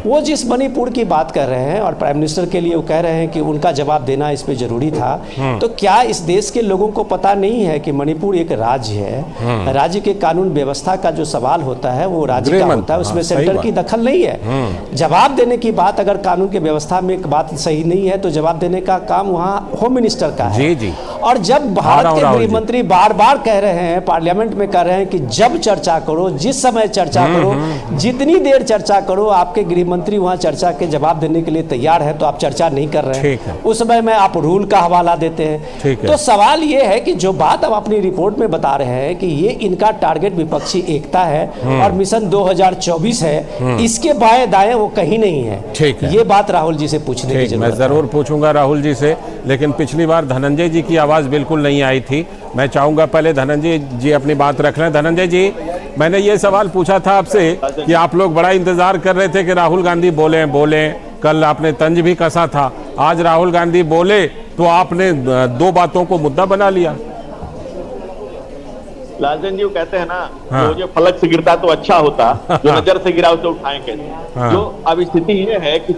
वो जिस मणिपुर की बात कर रहे हैं और प्राइम मिनिस्टर के लिए वो कह रहे हैं कि उनका जवाब देना इस पे जरूरी था, तो क्या इस देश के लोगों को पता नहीं है कि मणिपुर एक राज्य है? राज्य के कानून व्यवस्था का जो सवाल होता है वो राज्य का होता है, उसमें सेंटर की दखल नहीं है। जवाब देने की बात अगर कानून के व्यवस्था में एक बात सही नहीं है तो जवाब देने का काम वहाँ होम मिनिस्टर का है। और जब भारत के गृह मंत्री बार बार कह रहे हैं, पार्लियामेंट में कह रहे हैं कि जब चर्चा करो, जिस समय चर्चा करो, जितनी देर चर्चा करो, आपके गृह मंत्री वहां चर्चा के जवाब देने के लिए तैयार है, तो आप चर्चा नहीं कर रहे हैं। उस समय में आप रूल का हवाला देते हैं। तो सवाल ये है कि जो बात आप अपनी रिपोर्ट में बता रहे हैं कि ये इनका टारगेट विपक्षी एकता है और मिशन 2024 है, इसके बाएं दाएं वो कहीं नहीं है। ये बात राहुल जी से पूछने की जरूरत है। मैं जरूर पूछूंगा राहुल जी से, लेकिन पिछली बार धनंजय जी की आवाज बिल्कुल नहीं आई थी। मैं चाहूंगा पहले धनंजय जी अपनी बात रख लें। धनंजय जी, मैंने ये सवाल पूछा था आपसे कि आप लोग बड़ा इंतजार कर रहे थे कि राहुल गांधी बोले। कल आपने तंज भी कसा था, आज राहुल गांधी बोले तो आपने दो बातों को मुद्दा बना लिया। लालचंद जी कहते हैं ना, तो जो फलक से गिरता तो अच्छा होता, जो नजर से गिरा उसे उठाएं कैसे। जो अब स्थिति ये है कि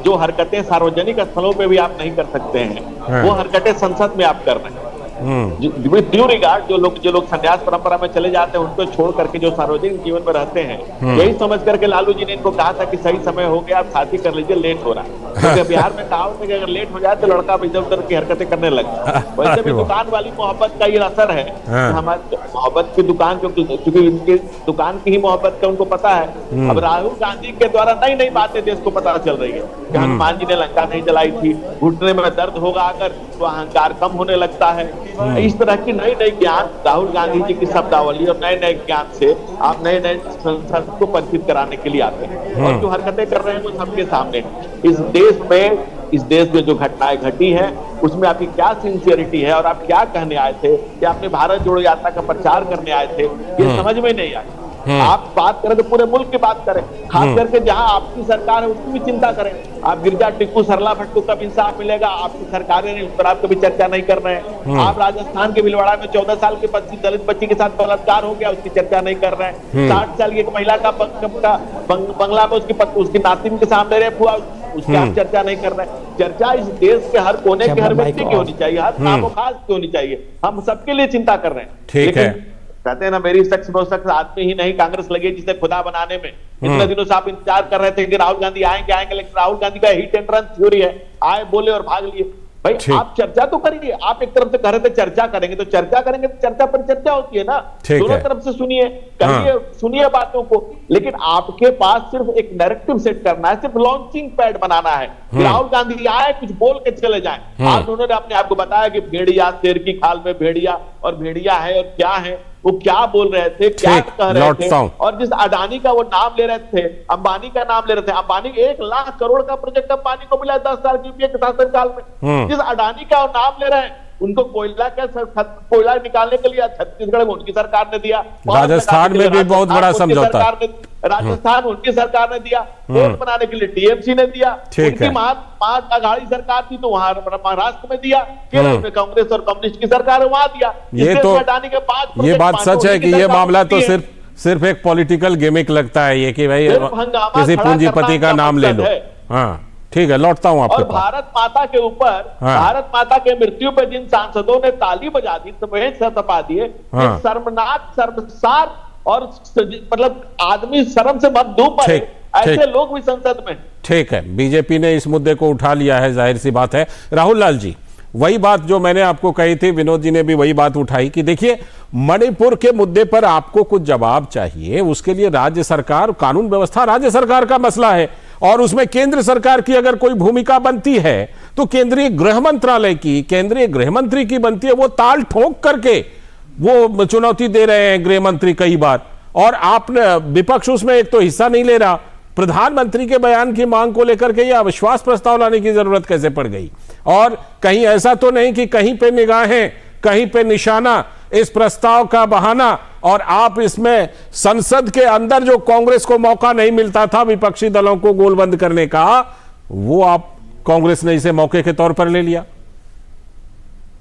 जो हरकतें सार्वजनिक स्थलों पे भी आप नहीं कर सकते हैं, वो हरकतें संसद में आप कर रहे हैं। ड्यू रिगार्ड जो लोग संन्यास परंपरा में चले जाते हैं उनको छोड़ करके जो सार्वजनिक जीवन में रहते हैं, यही समझ करके लालू जी ने इनको कहा था कि सही समय हो गया, आप शादी कर लीजिए, लेट हो रहा है। क्योंकि बिहार में कहावत है कि अगर लेट हो जाए तो लड़का इधर उधर की हरकतें करने लगे। वैसे भी दुकान वाली मोहब्बत का ये असर है। हमारी मोहब्बत की दुकान, क्योंकि इनकी दुकान की ही मोहब्बत का उनको पता है। अब राहुल गांधी के द्वारा नई नई बातें देश को पता चल रही है कि हनुमान जी ने लंका नहीं जलाई थी, घुटने में दर्द होगा अगर तो अहंकार कम होने लगता है। इस तरह की नई नई ज्ञान राहुल गांधी जी की शब्दावली और नए नए ज्ञान से आप नए नए संसद को परिचित कराने के लिए आते हैं। और जो हरकतें कर रहे हैं वो सबके सामने। इस देश में जो घटनाएं घटी हैं उसमें आपकी क्या सिंसियरिटी है और आप क्या कहने आए थे, या आपने भारत जोड़ो यात्रा का प्रचार करने आए थे, ये समझ में नहीं आया। आप बात करें तो पूरे मुल्क की बात करें, खास करके जहां आपकी सरकार है उसकी भी चिंता करें। आप गिरजा टिक्कू सरला भट्टू कब इंसाफ मिलेगा, आपकी सरकारें नहीं, उस पर आप कभी चर्चा नहीं कर रहे हैं। आप राजस्थान के भीलवाड़ा में 14 साल के दलित बच्ची के साथ बलात्कार हो गया, उसकी चर्चा नहीं कर रहे हैं। 60 साल की एक महिला का बंगला में उसकी नातिन के सामने रेप हुआ, उसकी आप चर्चा नहीं कर रहे हैं। चर्चा इस देश के हर कोने के हर व्यक्ति की होनी चाहिए, हर नामोखास की होनी चाहिए। हम सबके लिए चिंता कर रहे हैं। ठीक है, कहते हैं ना, मेरी शख्स वो शख्स आदमी ही नहीं कांग्रेस लगे जिसे खुदा बनाने में। इतने दिनों से आप इंतजार कर रहे थे कि राहुल गांधी आएंगे, लेकिन राहुल गांधी का हिट एंड रन थ्योरी है, आए बोले और भाग लिए। भाई आप चर्चा तो करिए। आप एक तरफ से कह रहे थे चर्चा करेंगे, तो चर्चा करेंगे तो चर्चा पर चर्चा होती है ना। दोनों तरफ से सुनिए, करिए, सुनिए बातों को। लेकिन आपके पास सिर्फ एक नैरेटिव सेट करना है, सिर्फ लॉन्चिंग पैड बनाना है। राहुल गांधी आए, कुछ बोल के चले जाएं। आज उन्होंने अपने आपको बताया कि भेड़िया, शेर की खाल में भेड़िया, और भेड़िया है और क्या है, वो क्या बोल रहे थे, क्या कह रहे थे। और जिस अडानी का वो नाम ले रहे थे, अंबानी का नाम ले रहे थे, अंबानी 1 लाख करोड़ का प्रोजेक्ट अंबानी को मिला 10 साल यूपीए के शासनकाल में। जिस अडानी का वो नाम ले रहे हैं, उनको कोयला निकालने के लिए छत्तीसगढ़ में उनकी सरकार ने दिया, राजस्थान में भी बहुत बड़ा समझौता, राजस्थान उनकी सरकार ने दिया, पोर्ट बनाने के लिए टीएमसी ने दिया, उनकी महाअघाड़ी सरकार थी तो वहां महाराष्ट्र में दिया, केरल में कांग्रेस और कम्युनिस्ट की सरकार है वहां दिया। ये तो ये बात सच है कि ये मामला तो सिर्फ एक पॉलिटिकल गिमिक लगता है ये कि भाई किसी पूंजीपति का नाम ले लो। हाँ ठीक है, लौटता हूं आपके पास। भारत माता के ऊपर, भारत माता के मृत्यु पर जिन सांसदों ने ताली बजा दी, तपा दिए, शर्मनाक, शर्मसार और मतलब आदमी शर्म से मद्दूब है, ऐसे लोग भी संसद में। ठीक है, बीजेपी ने इस मुद्दे को उठा लिया है, जाहिर सी बात है। राहुल लाल जी, वही बात जो मैंने आपको कही थी, विनोद जी ने भी वही बात उठाई कि देखिए मणिपुर के मुद्दे पर आपको कुछ जवाब चाहिए, उसके लिए राज्य सरकार, कानून व्यवस्था राज्य सरकार का मसला है, और उसमें केंद्र सरकार की अगर कोई भूमिका बनती है तो केंद्रीय गृह मंत्रालय की, केंद्रीय गृह मंत्री की बनती है। वो ताल ठोक करके वो चुनौती दे रहे हैं गृह मंत्री कई बार, और आपने विपक्ष उसमें एक तो हिस्सा नहीं ले रहा। प्रधानमंत्री के बयान की मांग को लेकर के यह अविश्वास प्रस्ताव लाने की जरूरत कैसे पड़ गई? और कहीं ऐसा तो नहीं कि कहीं पे निगाहें, कहीं पे निशाना, इस प्रस्ताव का बहाना, और आप इसमें संसद के अंदर जो कांग्रेस को मौका नहीं मिलता था विपक्षी दलों को गोलबंद करने का, वो आप कांग्रेस ने इसे मौके के तौर पर ले लिया।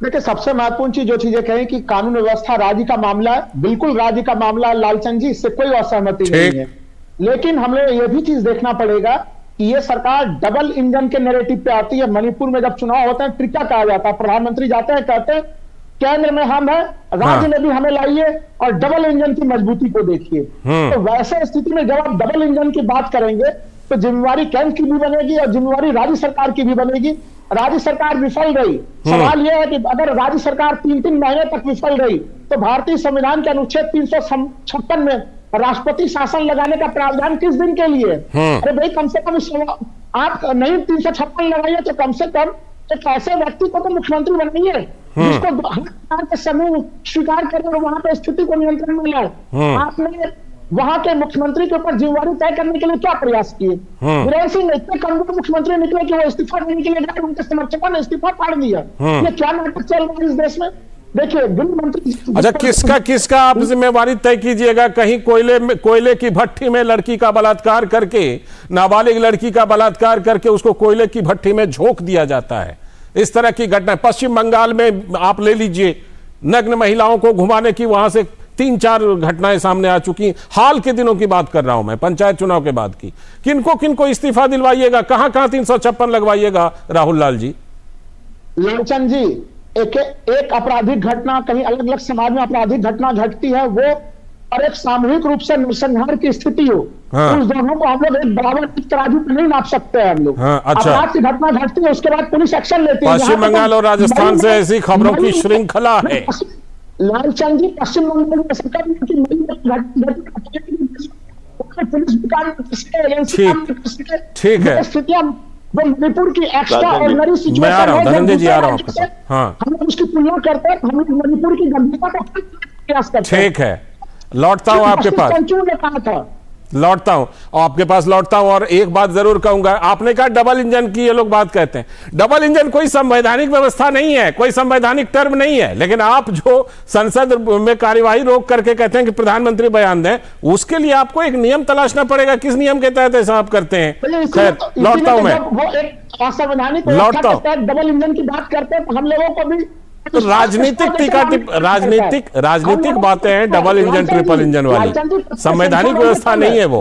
देखिए, सबसे महत्वपूर्ण चीज जो चीजें कहें कि कानून व्यवस्था राज्य का मामला है, बिल्कुल राज्य का मामला है लालचंद जी, इससे कोई असहमति नहीं है। लेकिन हमें यह भी चीज देखना पड़ेगा कि ये सरकार डबल इंजन के नैरेटिव पे आती है। मणिपुर में जब चुनाव होते हैं ट्रिका कहा जाता है, प्रधानमंत्री जाते हैं कहते हैं केंद्र में हम है, राज्य में भी हमें लाइए और डबल इंजन की मजबूती को देखिए। तो वैसे स्थिति में जब आप डबल इंजन की बात करेंगे तो जिम्मेवारी केंद्र की भी बनेगी और जिम्मेवारी राज्य सरकार की भी बनेगी। राज्य सरकार विफल रही, सवाल यह है कि अगर राज्य सरकार 3-3 महीने तक विफल रही तो भारतीय संविधान के अनुच्छेद 356 में राष्ट्रपति शासन लगाने का प्रावधान किस दिन के लिए? अरे भाई, कम से कम आप नहीं 356 लगाइए तो कम से कम एक ऐसे व्यक्ति को तो मुख्यमंत्री बनाइए जिसको समूह स्वीकार करे और वहां पे स्थिति को नियंत्रण में लाए। आपने वहां के मुख्यमंत्री के ऊपर जिम्मेवारी तय करने के लिए क्या प्रयास किए? वीरेंद्र सिंह इतने कमजोर मुख्यमंत्री निकले कि वो इस्तीफा देने के लिए गए, उनके समर्थकों ने इस्तीफा फाड़ दिया। ये क्या नाटक चल रहा है इस देश में? देखिए, गृह मंत्री, अच्छा, किसका आप जिम्मेवारी तय कीजिएगा? कहीं कोयले की भट्टी में लड़की का बलात्कार करके, नाबालिग लड़की का बलात्कार करके उसको कोयले की भट्टी में झोंक दिया जाता है। इस तरह की घटना पश्चिम बंगाल में आप ले लीजिए, नग्न महिलाओं को घुमाने की वहां से 3-4 घटनाएं सामने आ चुकी। हाल के दिनों की बात कर रहा हूं मैं, पंचायत चुनाव के बाद की। किनको इस्तीफा दिलवाइएगा? कहां 356 लगवाइएगा? राहुल लाल जी, लालचंद जी, एक आपराधिक घटना कहीं अलग अलग समाज में आपराधिक घटना घटती है, वो और एक सामूहिक रूप से नरसंहार की स्थिति हो, उस दोनों को हम लोग एक बराबर तराजू पे नहीं नाप सकते हैं हम लोग। अच्छा, अपराध की घटना घटती है उसके बाद पुलिस एक्शन लेती है। पश्चिम बंगाल और राजस्थान से ऐसी खबरों की श्रृंखला है। लालचंद जी, पश्चिम बंगाल में सरकार ठीक है, स्थितियां मणिपुर की एक्स्ट्रा ऑर्डिनरी सिचुएशन है। धनंजय जी आ रहा हूं आपके पास। हाँ, हम लोग उसकी तुलना करते हैं, हम लोग मणिपुर की गंभीरता को प्रयास करते हैं। ठीक है, लौटता हूं आपके पास, लौटता हूं आपके पास, लौटता हूं। और एक बात जरूर कहूंगा, आपने कहा डबल इंजन की ये लोग बात कहते हैं। डबल इंजन कोई संवैधानिक व्यवस्था नहीं है, कोई संवैधानिक टर्म नहीं है। लेकिन आप जो संसद में कार्यवाही रोक करके कहते हैं कि प्रधानमंत्री बयान दें, उसके लिए आपको एक नियम तलाशना पड़ेगा। किस नियम के तहत ऐसा आप करते हैं? खैर, लौटता हूं मैं, लौटता हूं। डबल इंजन की बात करते हैं हम लोगों को भी राजनीतिक बातें हैं, डबल इंजन ट्रिपल इंजन वाली, संवैधानिक व्यवस्था नहीं है वो।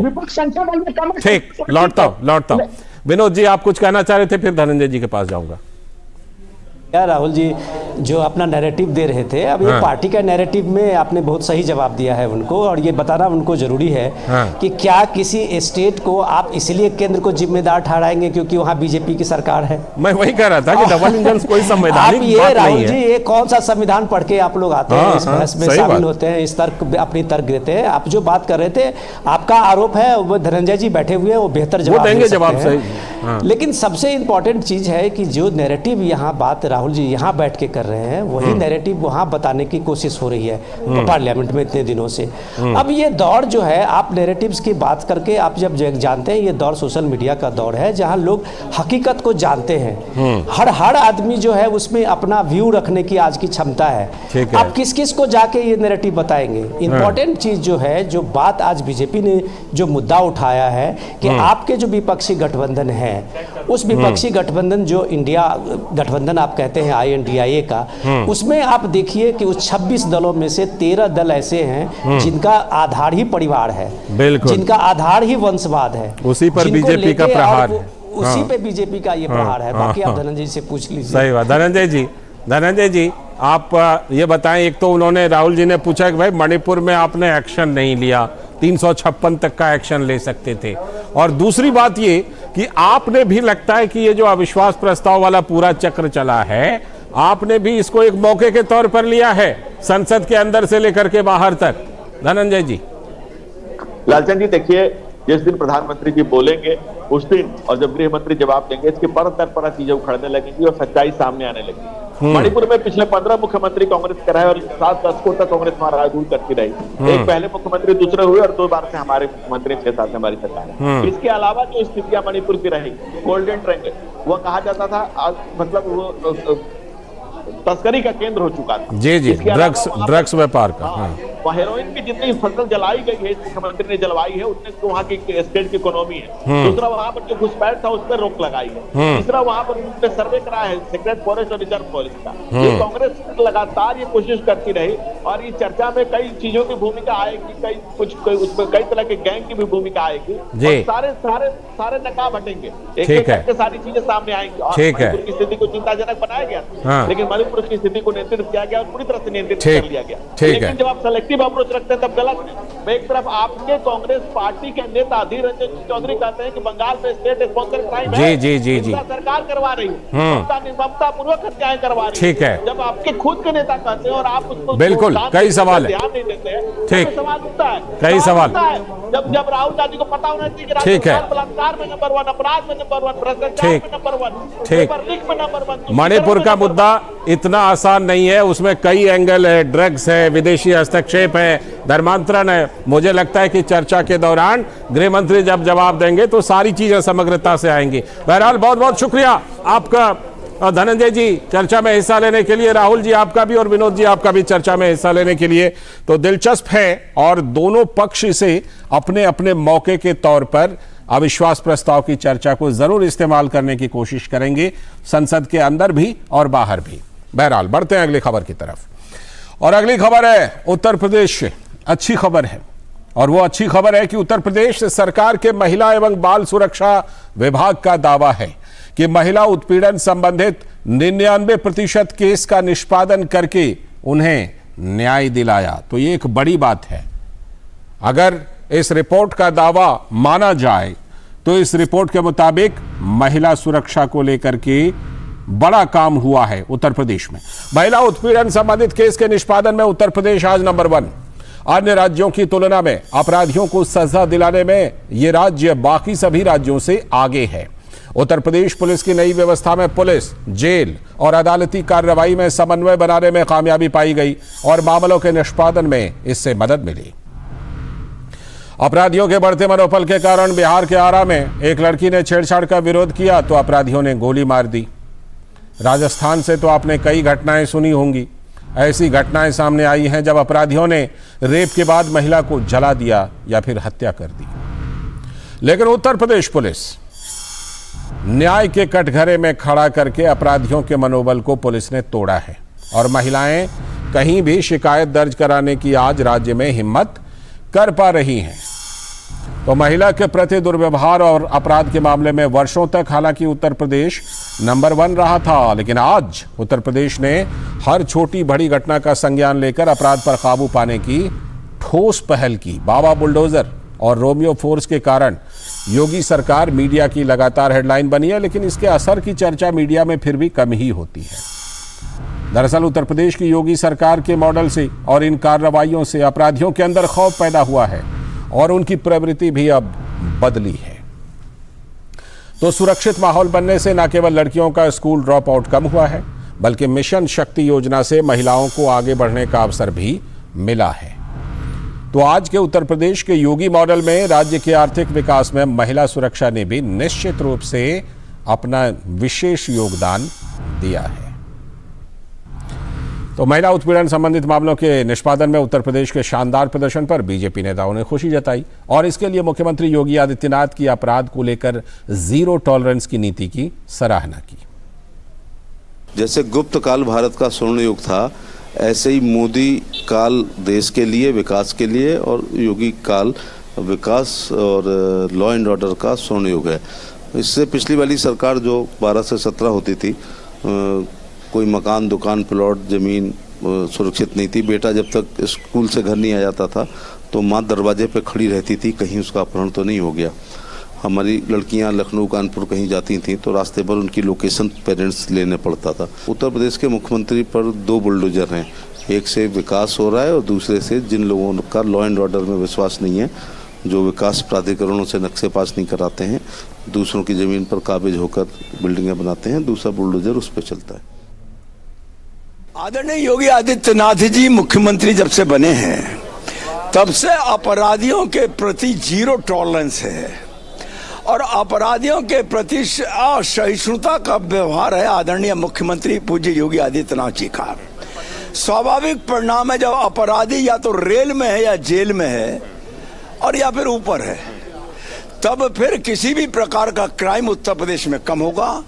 ठीक, लौटता हूं। विनोद जी, आप कुछ कहना चाह रहे थे, फिर धनंजय जी के पास जाऊंगा। राहुल जी, जो अपना नैरेटिव दे रहे थे, अब ये पार्टी का नैरेटिव में आपने बहुत सही जवाब दिया है उनको, और ये बताना उनको जरूरी है कि क्या किसी स्टेट को आप इसलिए केंद्र को जिम्मेदार ठहराएंगे क्योंकि वहाँ बीजेपी की सरकार है? मैं वही कह रहा था कि डबल इंजन कोई संवैधानिक ये बात राहुल नहीं है। जी, ये कौन सा संविधान पढ़ के आप लोग आते हैं, इस बहस में शामिल होते हैं, इस तर्क अपनी तर्क देते हैं? आप जो बात कर रहे थे, आपका आरोप है, वो धनंजय जी बैठे हुए हैं, वो बेहतर जवाब देंगे जवाब सही। लेकिन सबसे इंपॉर्टेंट चीज है कि जो नैरेटिव यहाँ बात राहुल जी यहाँ बैठ के कर रहे हैं, वही नैरेटिव वहाँ बताने की कोशिश हो रही है पार्लियामेंट में इतने दिनों से। अब ये दौर जो है, आप नैरेटिव्स की बात करके आप जब जानते हैं, ये दौर सोशल मीडिया का दौर है जहाँ लोग हकीकत को जानते हैं। हर आदमी जो है उसमें अपना व्यू रखने की आज की क्षमता है। आप किस किस को जाके ये नैरेटिव बताएंगे? इंपॉर्टेंट चीज जो है, जो बात आज बीजेपी ने जो मुद्दा उठाया है कि आपके जो विपक्षी गठबंधन है, उस विपक्षी गठबंधन जो इंडिया गठबंधन आप कहते हैं INDIA का, उसमें आप देखिए कि उस 26 दलों में से 13 दल ऐसे हैं जिनका आधार ही परिवार है, जिनका आधार ही वंशवाद है, उसी पर बीजेपी का प्रहार है, उसी पे बीजेपी का ये प्रहार है। बाकी आप धनंजय जी से पूछ लीजिए। सही बात। धनंजय जी आप ये बताएं, एक तो उन्होंने, राहुल जी ने पूछा कि भाई मणिपुर में आपने एक्शन नहीं लिया, 356 तक का एक्शन ले सकते थे, और दूसरी बात ये कि आपने भी, लगता है कि ये जो अविश्वास प्रस्ताव वाला पूरा चक्र चला है, आपने भी इसको एक मौके के तौर पर लिया है, संसद के अंदर से लेकर के बाहर तक। धनंजय जी। लालचंद जी देखिए, जिस दिन प्रधानमंत्री जी बोलेंगे उस दिन, और जब गृह मंत्री जवाब देंगे, इसके पर तरह चीजें उखड़ने लगेंगी और सच्चाई सामने आने लगेगी। मणिपुर में पिछले 15 मुख्यमंत्री कांग्रेस के रहे और 7 दशकों तक कांग्रेस वहां राज करती रही। एक पहले मुख्यमंत्री दूसरे हुए और 2 बार से हमारे मुख्यमंत्री 6 साल से हमारी सरकार है। इसके अलावा जो स्थितियां मणिपुर की रही, गोल्डन ट्रायंगल, वह कहा जाता था, मतलब वो तस्करी का केंद्र हो चुका था। जी, ड्रग्स व्यापार का। वहाँ हेरोइन की जितनी फसल जलाई गई है, मुख्यमंत्री ने जलवाई है, उतने तो वहाँ की स्टेट की इकोनॉमी है। दूसरा, वहाँ पर जो घुसपैठ था उस पर रोक लगाई है। तीसरा, वहाँ पर सर्वे कराया है सेक्रेट फॉरेस्ट और रिजर्व फॉरेस्ट का। ये कांग्रेस लगातार ये कोशिश करती रही, और इस चर्चा में कई चीजों की भूमिका आएगी, उसमें कई तरह के गैंग की भी भूमिका आएगी, सारे नकाब हटेंगे, एक करके सारी चीजें सामने आएंगी। और मणिपुर की स्थिति को चिंताजनक बनाया गया, लेकिन मणिपुर की स्थिति को नियंत्रित किया गया और पूरी तरह से नियंत्रित कर लिया गया। लेकिन जब आप सेलेक्टिव अप्रोच रखते हैं तब गलत है। एक तरफ आपके कांग्रेस पार्टी के नेता अधीर रंजन चौधरी कहते हैं कि बंगाल में स्टेट स्पॉन्सर क्राइम है, जी सरकार करवा रही है, ममता पूर्वक हत्याएं करवा रही है। ठीक है। जब आपके खुद के नेता कहते हैं और आप उसको बिल्कुल, कई सवाल है, ध्यान नहीं देते हैं, ठीक, सवाल उठता है, कई सवाल। जब राहुल गांधी को पता होना चाहिए कि ठीक है, बलात्कार में नंबर 1, अपराध में नंबर 1, भ्रष्टाचार में नंबर 1, पेपर लीक में नंबर 1। मणिपुर का मुद्दा इतना आसान नहीं है, उसमें कई एंगल है, ड्रग्स है, विदेशी हस्तक्षेप है, धर्मांतरण है। मुझे लगता है कि चर्चा के दौरान गृह मंत्री जब जवाब देंगे तो सारी चीजें समग्रता से आएंगी। बहरहाल बहुत बहुत शुक्रिया आपका धनंजय जी चर्चा में हिस्सा लेने के लिए, राहुल जी आपका भी और विनोद जी आपका भी चर्चा में हिस्सा लेने के लिए। तो दिलचस्प है, और दोनों पक्ष से अपने अपने मौके के तौर पर अविश्वास प्रस्ताव की चर्चा को जरूर इस्तेमाल करने की कोशिश करेंगे, संसद के अंदर भी और बाहर भी। बहरहाल बढ़ते हैं अगली खबर की तरफ, और अगली खबर है उत्तर प्रदेश से। अच्छी खबर है, और वो अच्छी खबर है कि उत्तर प्रदेश सरकार के महिला एवं बाल सुरक्षा विभाग का दावा है कि महिला उत्पीड़न संबंधित 99% केस का निष्पादन करके उन्हें न्याय दिलाया। तो ये एक बड़ी बात है। अगर इस रिपोर्ट का दावा माना जाए तो इस रिपोर्ट के मुताबिक महिला सुरक्षा को लेकर के बड़ा काम हुआ है उत्तर प्रदेश में। महिला उत्पीड़न संबंधित केस के निष्पादन में उत्तर प्रदेश आज नंबर 1। अन्य राज्यों की तुलना में अपराधियों को सजा दिलाने में यह राज्य बाकी सभी राज्यों से आगे है। उत्तर प्रदेश पुलिस की नई व्यवस्था में पुलिस, जेल और अदालती कार्रवाई में समन्वय बनाने में कामयाबी पाई गई और मामलों के निष्पादन में इससे मदद मिली। अपराधियों के बढ़ते मनोबल के कारण बिहार के आरा में एक लड़की ने छेड़छाड़ का विरोध किया तो अपराधियों ने गोली मार दी। राजस्थान से तो आपने कई घटनाएं सुनी होंगी। ऐसी घटनाएं सामने आई हैं जब अपराधियों ने रेप के बाद महिला को जला दिया या फिर हत्या कर दी। लेकिन उत्तर प्रदेश पुलिस न्याय के कटघरे में खड़ा करके अपराधियों के मनोबल को पुलिस ने तोड़ा है, और महिलाएं कहीं भी शिकायत दर्ज कराने की आज राज्य में हिम्मत कर पा रही हैं। तो महिला के प्रति दुर्व्यवहार और अपराध के मामले में वर्षों तक हालांकि उत्तर प्रदेश नंबर 1 रहा था, लेकिन आज उत्तर प्रदेश ने हर छोटी बड़ी घटना का संज्ञान लेकर अपराध पर काबू पाने की ठोस पहल की। बाबा बुलडोजर और रोमियो फोर्स के कारण योगी सरकार मीडिया की लगातार हेडलाइन बनी है, लेकिन इसके असर की चर्चा मीडिया में फिर भी कम ही होती है। दरअसल उत्तर प्रदेश की योगी सरकार के मॉडल से और इन कार्रवाइयों से अपराधियों के अंदर खौफ पैदा हुआ है और उनकी प्रवृत्ति भी अब बदली है। तो सुरक्षित माहौल बनने से न केवल लड़कियों का स्कूल ड्रॉप आउट कम हुआ है, बल्कि मिशन शक्ति योजना से महिलाओं को आगे बढ़ने का अवसर भी मिला है। तो आज के उत्तर प्रदेश के योगी मॉडल में राज्य के आर्थिक विकास में महिला सुरक्षा ने भी निश्चित रूप से अपना विशेष योगदान दिया है। तो महिला उत्पीड़न संबंधित मामलों के निष्पादन में उत्तर प्रदेश के शानदार प्रदर्शन पर बीजेपी नेताओं ने खुशी जताई और इसके लिए मुख्यमंत्री योगी आदित्यनाथ की अपराध को लेकर जीरो टॉलरेंस की नीति की सराहना की। जैसे गुप्त काल भारत का स्वर्ण युग था, ऐसे ही मोदी काल देश के लिए, विकास के लिए, और योगी काल विकास और लॉ एंड ऑर्डर का स्वर्ण युग है। इससे पिछली वाली सरकार जो 12 से 17 होती थी, कोई मकान, दुकान, प्लॉट, जमीन सुरक्षित नहीं थी। बेटा जब तक स्कूल से घर नहीं आ जाता था तो माँ दरवाजे पे खड़ी रहती थी, कहीं उसका अपहरण तो नहीं हो गया। हमारी लड़कियां लखनऊ, कानपुर कहीं जाती थी तो रास्ते पर उनकी लोकेशन पेरेंट्स लेने पड़ता था। उत्तर प्रदेश के मुख्यमंत्री पर 2 बुलडोजर हैं, एक से विकास हो रहा है और दूसरे से जिन लोगों का लॉ एंड ऑर्डर में विश्वास नहीं है, जो विकास प्राधिकरणों से नक्शे पास नहीं कराते हैं, दूसरों की जमीन पर काबिज होकर बिल्डिंगें बनाते हैं, दूसरा बुलडोजर उस पर चलता है। आदरणीय योगी आदित्यनाथ जी मुख्यमंत्री जब से बने हैं तब से अपराधियों के प्रति जीरो टॉलरेंस है और अपराधियों के प्रति असहिष्णुता का व्यवहार है आदरणीय मुख्यमंत्री पूज्य योगी आदित्यनाथ जी का। स्वाभाविक परिणाम है, जब अपराधी या तो रेल में है या जेल में है और या फिर ऊपर है, तब फिर किसी भी प्रकार का क्राइम उत्तर प्रदेश में कम होगा।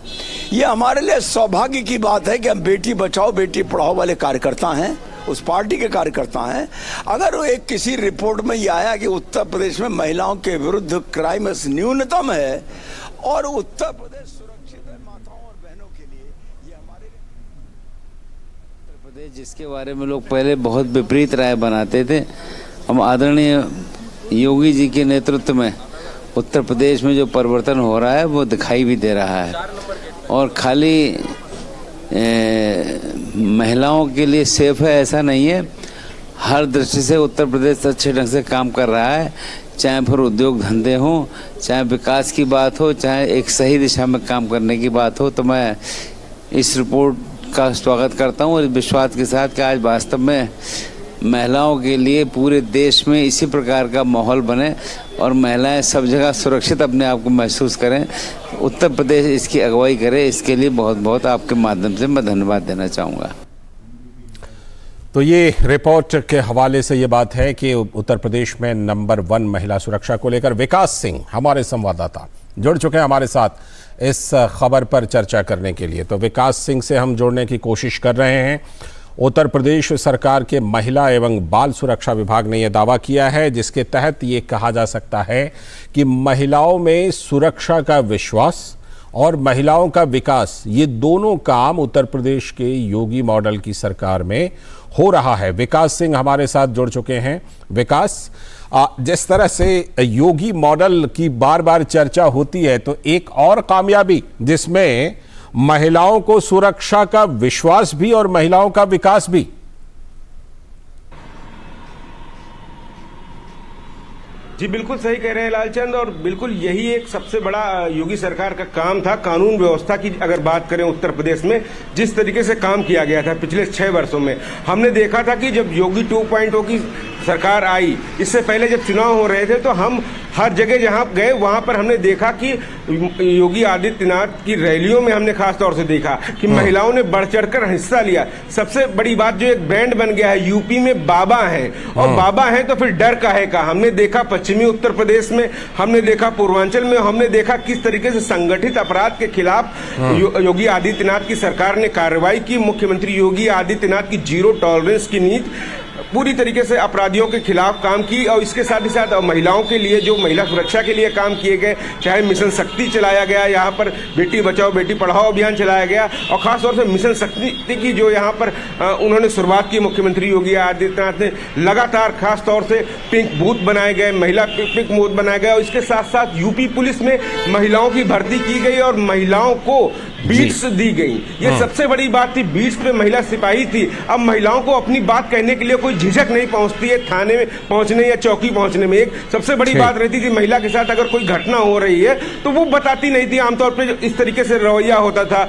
ये हमारे लिए सौभाग्य की बात है कि हम बेटी बचाओ बेटी पढ़ाओ वाले कार्यकर्ता हैं, उस पार्टी के कार्यकर्ता हैं। अगर वो एक किसी रिपोर्ट में ये आया कि उत्तर प्रदेश में महिलाओं के विरुद्ध क्राइम न्यूनतम है और उत्तर प्रदेश सुरक्षित है माताओं और बहनों के लिए, ये हमारे उत्तर प्रदेश जिसके बारे में लोग पहले बहुत विपरीत राय बनाते थे, हम आदरणीय योगी जी के नेतृत्व में उत्तर प्रदेश में जो परिवर्तन हो रहा है वो दिखाई भी दे रहा है। और खाली महिलाओं के लिए सेफ है ऐसा नहीं है, हर दृष्टि से उत्तर प्रदेश अच्छे ढंग से काम कर रहा है, चाहे फिर उद्योग धंधे हों, चाहे विकास की बात हो, चाहे एक सही दिशा में काम करने की बात हो। तो मैं इस रिपोर्ट का स्वागत करता हूँ और विश्वास के साथ कि आज वास्तव में महिलाओं के लिए पूरे देश में इसी प्रकार का माहौल बने और महिलाएं सब जगह सुरक्षित अपने आप को महसूस करें, उत्तर प्रदेश इसकी अगुवाई करे। इसके लिए बहुत बहुत आपके माध्यम से मैं धन्यवाद देना चाहूँगा। तो ये रिपोर्ट के हवाले से ये बात है कि उत्तर प्रदेश में नंबर 1 महिला सुरक्षा को लेकर विकास सिंह हमारे संवाददाता जुड़ चुके हैं हमारे साथ इस खबर पर चर्चा करने के लिए। तो विकास सिंह से हम जोड़ने की कोशिश कर रहे हैं। उत्तर प्रदेश सरकार के महिला एवं बाल सुरक्षा विभाग ने यह दावा किया है जिसके तहत ये कहा जा सकता है कि महिलाओं में सुरक्षा का विश्वास और महिलाओं का विकास, ये दोनों काम उत्तर प्रदेश के योगी मॉडल की सरकार में हो रहा है। विकास सिंह हमारे साथ जुड़ चुके हैं। विकास, जिस तरह से योगी मॉडल की बार बार चर्चा होती है, तो एक और कामयाबी जिसमें महिलाओं को सुरक्षा का विश्वास भी और महिलाओं का विकास भी। जी बिल्कुल सही कह रहे हैं लालचंद, और बिल्कुल यही एक सबसे बड़ा योगी सरकार का काम था। कानून व्यवस्था की अगर बात करें उत्तर प्रदेश में जिस तरीके से काम किया गया था पिछले 6 वर्षों में, हमने देखा था कि जब योगी 2.0 की सरकार आई, इससे पहले जब चुनाव हो रहे थे तो हम हर जगह जहां गए वहां पर हमने देखा कि योगी आदित्यनाथ की रैलियों में हमने खास तौर से देखा कि महिलाओं ने बढ़ चढ़कर हिस्सा लिया। सबसे बड़ी बात जो एक ब्रांड बन गया है, यूपी में बाबा हैं, और बाबा हैं तो फिर डर काहे का। हमने देखा पश्चिमी उत्तर प्रदेश में, हमने देखा पूर्वांचल में, हमने देखा किस तरीके से संगठित अपराध के खिलाफ योगी आदित्यनाथ की सरकार ने कार्रवाई की। मुख्यमंत्री योगी आदित्यनाथ की जीरो टॉलरेंस की नीति पूरी तरीके से अपराधियों अपराधियों के खिलाफ काम की और इसके साथ ही साथ महिलाओं के लिए जो महिला सुरक्षा के लिए काम किए गए, चाहे मिशन शक्ति चलाया गया, यहाँ पर बेटी बचाओ बेटी पढ़ाओ अभियान चलाया गया, और खासतौर से मिशन शक्ति की जो यहाँ पर उन्होंने शुरुआत की, मुख्यमंत्री योगी आदित्यनाथ ने लगातार खास तौर से पिंक बूथ बनाए गए, महिला पिंक बूथ बनाए गए, और इसके साथ साथ यूपी पुलिस में महिलाओं की भर्ती की गई और महिलाओं को बीट्स दी गई। ये सबसे बड़ी बात थी, बीट्स पे महिला सिपाही थी। अब महिलाओं को अपनी बात कहने के लिए कोई झिझक नहीं पहुंचती है थाने में पहुंचने या चौकी पहुंचने में। एक सबसे बड़ी बात रहती थी, महिला के साथ अगर कोई घटना हो रही है तो वो बताती नहीं थी। आमतौर पे इस तरीके से रवैया होता था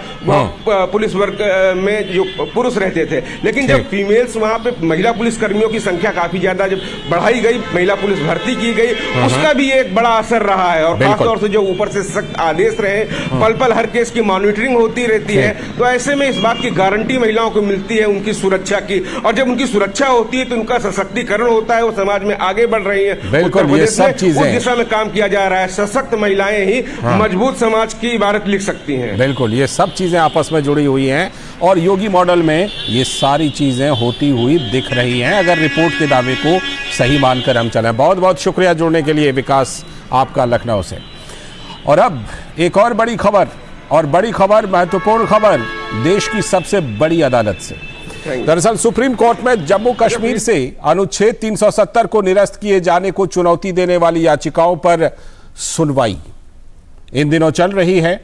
पुलिस वर्ग में जो पुरुष रहते थे, लेकिन जब फीमेल्स वहां पे महिला पुलिस कर्मियों की संख्या काफी ज्यादा जब बढ़ाई गई, महिला पुलिस भर्ती की गई, उसका भी एक बड़ा असर रहा है। और खासतौर से जो ऊपर से सख्त आदेश रहे, पल पल हर केस की मॉनिटरिंग होती रहती है, तो ऐसे में इस बात की गारंटी महिलाओं को मिलती है उनकी सुरक्षा की, और जब उनकी सुरक्षा होती है तो उनका सशक्तिकरण होता है, वो समाज में आगे बढ़ रही है। उत्तर प्रदेश में उस दिशा में काम किया जा रहा है। सशक्त महिलाएं ही मजबूत समाज की इबारत लिख सकती हैं। बिल्कुल, ये सब चीजें आपस में जुड़ी हुई हैं और योगी मॉडल में ये सारी चीजें होती हुई दिख रही हैं, अगर रिपोर्ट के दावे को सही मानकर हम चलें। बहुत बहुत शुक्रिया जुड़ने के लिए विकास आपका लखनऊ से। और अब एक और बड़ी खबर, और बड़ी खबर, महत्वपूर्ण खबर देश की सबसे बड़ी अदालत से। दरअसल सुप्रीम कोर्ट में जम्मू कश्मीर से अनुच्छेद 370 को निरस्त किए जाने को चुनौती देने वाली याचिकाओं पर सुनवाई इन दिनों चल रही है।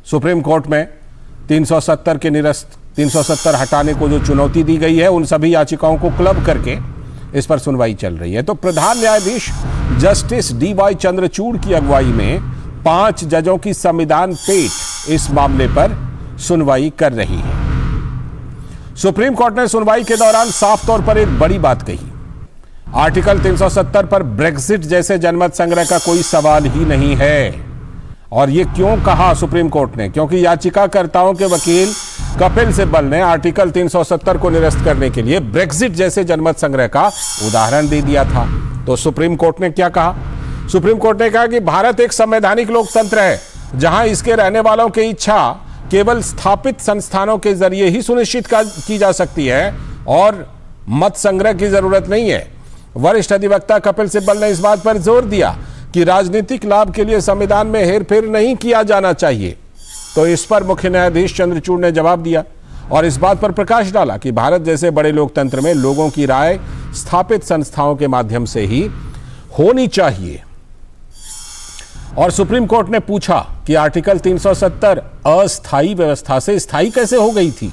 सुप्रीम कोर्ट में 370 हटाने को जो चुनौती दी गई है, उन सभी याचिकाओं को क्लब करके इस पर सुनवाई चल रही है। तो प्रधान न्यायाधीश जस्टिस DY चंद्रचूड़ की अगुवाई में 5 जजों की संविधान पीठ इस मामले पर सुनवाई कर रही है। सुप्रीम कोर्ट ने सुनवाई के दौरान साफ तौर पर एक बड़ी बात कही। आर्टिकल 370 पर ब्रेक्सिट जैसे जनमत संग्रह का कोई सवाल ही नहीं है। और यह क्यों कहा सुप्रीम कोर्ट ने? क्योंकि याचिकाकर्ताओं के वकील कपिल सिब्बल ने आर्टिकल 370 को निरस्त करने के लिए ब्रेक्सिट जैसे जनमत संग्रह का उदाहरण दे दिया था। तो सुप्रीम कोर्ट ने क्या कहा? सुप्रीम कोर्ट ने कहा कि भारत एक संवैधानिक लोकतंत्र है, जहां इसके रहने वालों की इच्छा केवल स्थापित संस्थानों के जरिए ही सुनिश्चित की जा सकती है और मत संग्रह की जरूरत नहीं है। वरिष्ठ अधिवक्ता कपिल सिब्बल ने इस बात पर जोर दिया कि राजनीतिक लाभ के लिए संविधान में हेरफेर नहीं किया जाना चाहिए। तो इस पर मुख्य न्यायाधीश चंद्रचूड़ ने जवाब दिया और इस बात पर प्रकाश डाला कि भारत जैसे बड़े लोकतंत्र में लोगों की राय स्थापित संस्थाओं के माध्यम से ही होनी चाहिए। और सुप्रीम कोर्ट ने पूछा कि आर्टिकल 370 अस्थायी व्यवस्था से स्थायी कैसे हो गई थी?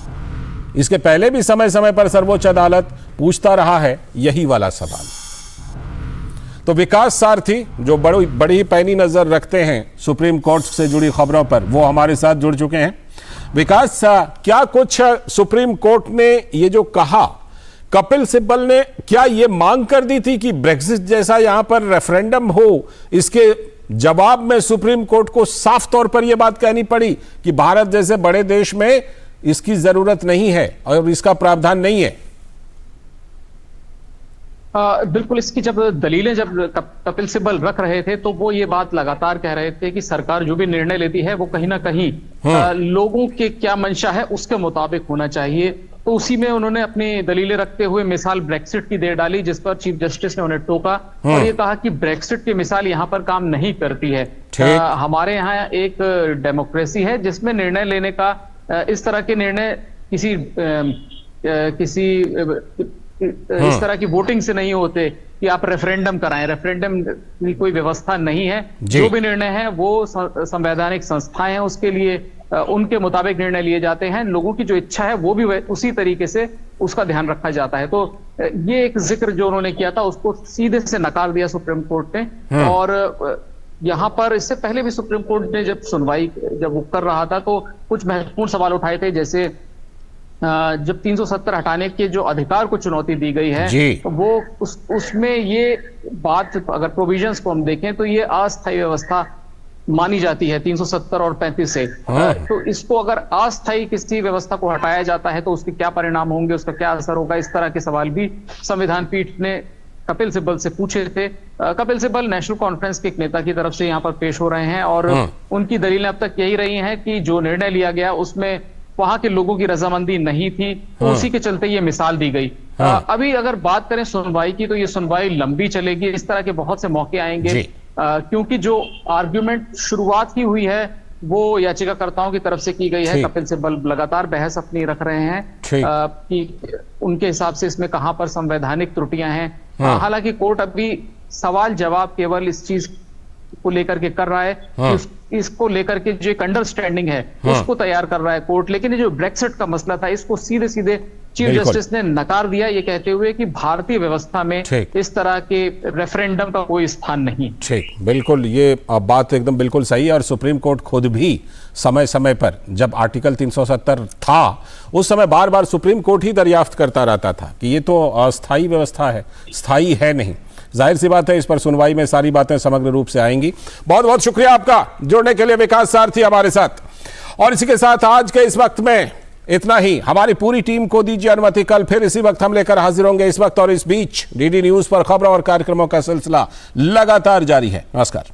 इसके पहले भी समय समय पर सर्वोच्च अदालत पूछता रहा है यही वाला सवाल। तो विकास सारथी, जो बड़ी पैनी नजर रखते हैं सुप्रीम कोर्ट से जुड़ी खबरों पर, वो हमारे साथ जुड़ चुके हैं। विकास, क्या कुछ सुप्रीम कोर्ट ने ये जो कहा, कपिल सिब्बल ने क्या ये मांग कर दी थी कि ब्रेक्सिट जैसा यहां पर रेफरेंडम हो? इसके जवाब में सुप्रीम कोर्ट को साफ तौर पर यह बात कहनी पड़ी कि भारत जैसे बड़े देश में इसकी जरूरत नहीं है और इसका प्रावधान नहीं है। बिल्कुल, इसकी जब दलीलें कपिल सिब्बल रख रहे थे तो वो ये बात लगातार कह रहे थे कि सरकार जो भी निर्णय लेती है वो कहीं ना कहीं लोगों के क्या मंशा है उसके मुताबिक होना चाहिए। तो उसी में उन्होंने अपनी दलीलें रखते हुए मिसाल ब्रेक्सिट की दे डाली, जिस पर चीफ जस्टिस ने उन्हें टोका और ये कहा कि ब्रेक्सिट की मिसाल यहाँ पर काम नहीं करती है। हमारे यहाँ एक डेमोक्रेसी है जिसमें निर्णय लेने का, इस तरह के निर्णय इस तरह की वोटिंग से नहीं होते कि आप रेफरेंडम कराएं। रेफरेंडम की कोई व्यवस्था नहीं है। जो भी निर्णय है वो संवैधानिक संस्थाएं हैं, उसके लिए उनके मुताबिक निर्णय लिए जाते हैं। लोगों की जो इच्छा है वो भी उसी तरीके से उसका ध्यान रखा जाता है। तो ये एक जिक्र जो उन्होंने किया था उसको सीधे से नकार दिया सुप्रीम कोर्ट ने। और यहाँ पर इससे पहले भी सुप्रीम कोर्ट ने जब सुनवाई जब वो कर रहा था तो कुछ महत्वपूर्ण सवाल उठाए थे, जैसे जब 370 हटाने के जो अधिकार को चुनौती दी गई है तो वो उसमें ये बात, अगर प्रोविजंस को हम देखें तो ये अस्थायी व्यवस्था मानी जाती है 370 और 35 से। तो इसको अगर अस्थायी किसी व्यवस्था को हटाया जाता है तो उसके क्या परिणाम होंगे, उसका क्या असर होगा, इस तरह के सवाल भी संविधान पीठ ने कपिल सिब्बल से पूछे थे। कपिल सिब्बल नेशनल कॉन्फ्रेंस के एक नेता की तरफ से यहाँ पर पेश हो रहे हैं और उनकी दलीलें अब तक यही रही हैं कि जो निर्णय लिया गया उसमें वहां के लोगों की रजामंदी नहीं थी, तो उसी के चलते ये मिसाल दी गई। अभी अगर बात करें सुनवाई की, तो ये सुनवाई लंबी चलेगी, इस तरह के बहुत से मौके आएंगे, क्योंकि जो आर्ग्यूमेंट शुरुआत ही हुई है वो याचिकाकर्ताओं की तरफ से की गई है। कपिल सिब्बल लगातार बहस अपनी रख रहे हैं कि उनके हिसाब से इसमें कहां पर संवैधानिक त्रुटियां हैं। हालांकि कोर्ट अभी सवाल जवाब केवल इस चीज को लेकर के कर रहा है कि इसको लेकर के जो एक अंडरस्टैंडिंग है उसको तैयार कर रहा है कोर्ट। लेकिन ये जो ब्रेक्सिट का मसला था, इसको सीधे सीधे चीफ जस्टिस ने नकार दिया, ये कहते हुए कि भारतीय व्यवस्था में इस तरह के रेफरेंडम का कोई स्थान नहीं। ठीक, बिल्कुल, ये बात एकदम बिल्कुल सही है। और सुप्रीम कोर्ट खुद भी समय समय पर, जब आर्टिकल 370 था उस समय बार बार सुप्रीम कोर्ट ही दरियाफ्त करता रहता था कि ये तो अस्थायी व्यवस्था है, स्थायी है नहीं। जाहिर सी बात है इस पर सुनवाई में सारी बातें समग्र रूप से आएंगी। बहुत बहुत शुक्रिया आपका जुड़ने के लिए विकास सारथी हमारे साथ। और इसी के साथ आज के इस वक्त में इतना ही। हमारी पूरी टीम को दीजिए अनुमति, कल फिर इसी वक्त हम लेकर हाजिर होंगे। इस वक्त और इस बीच डीडी न्यूज पर खबरों और कार्यक्रमों का सिलसिला लगातार जारी है। नमस्कार।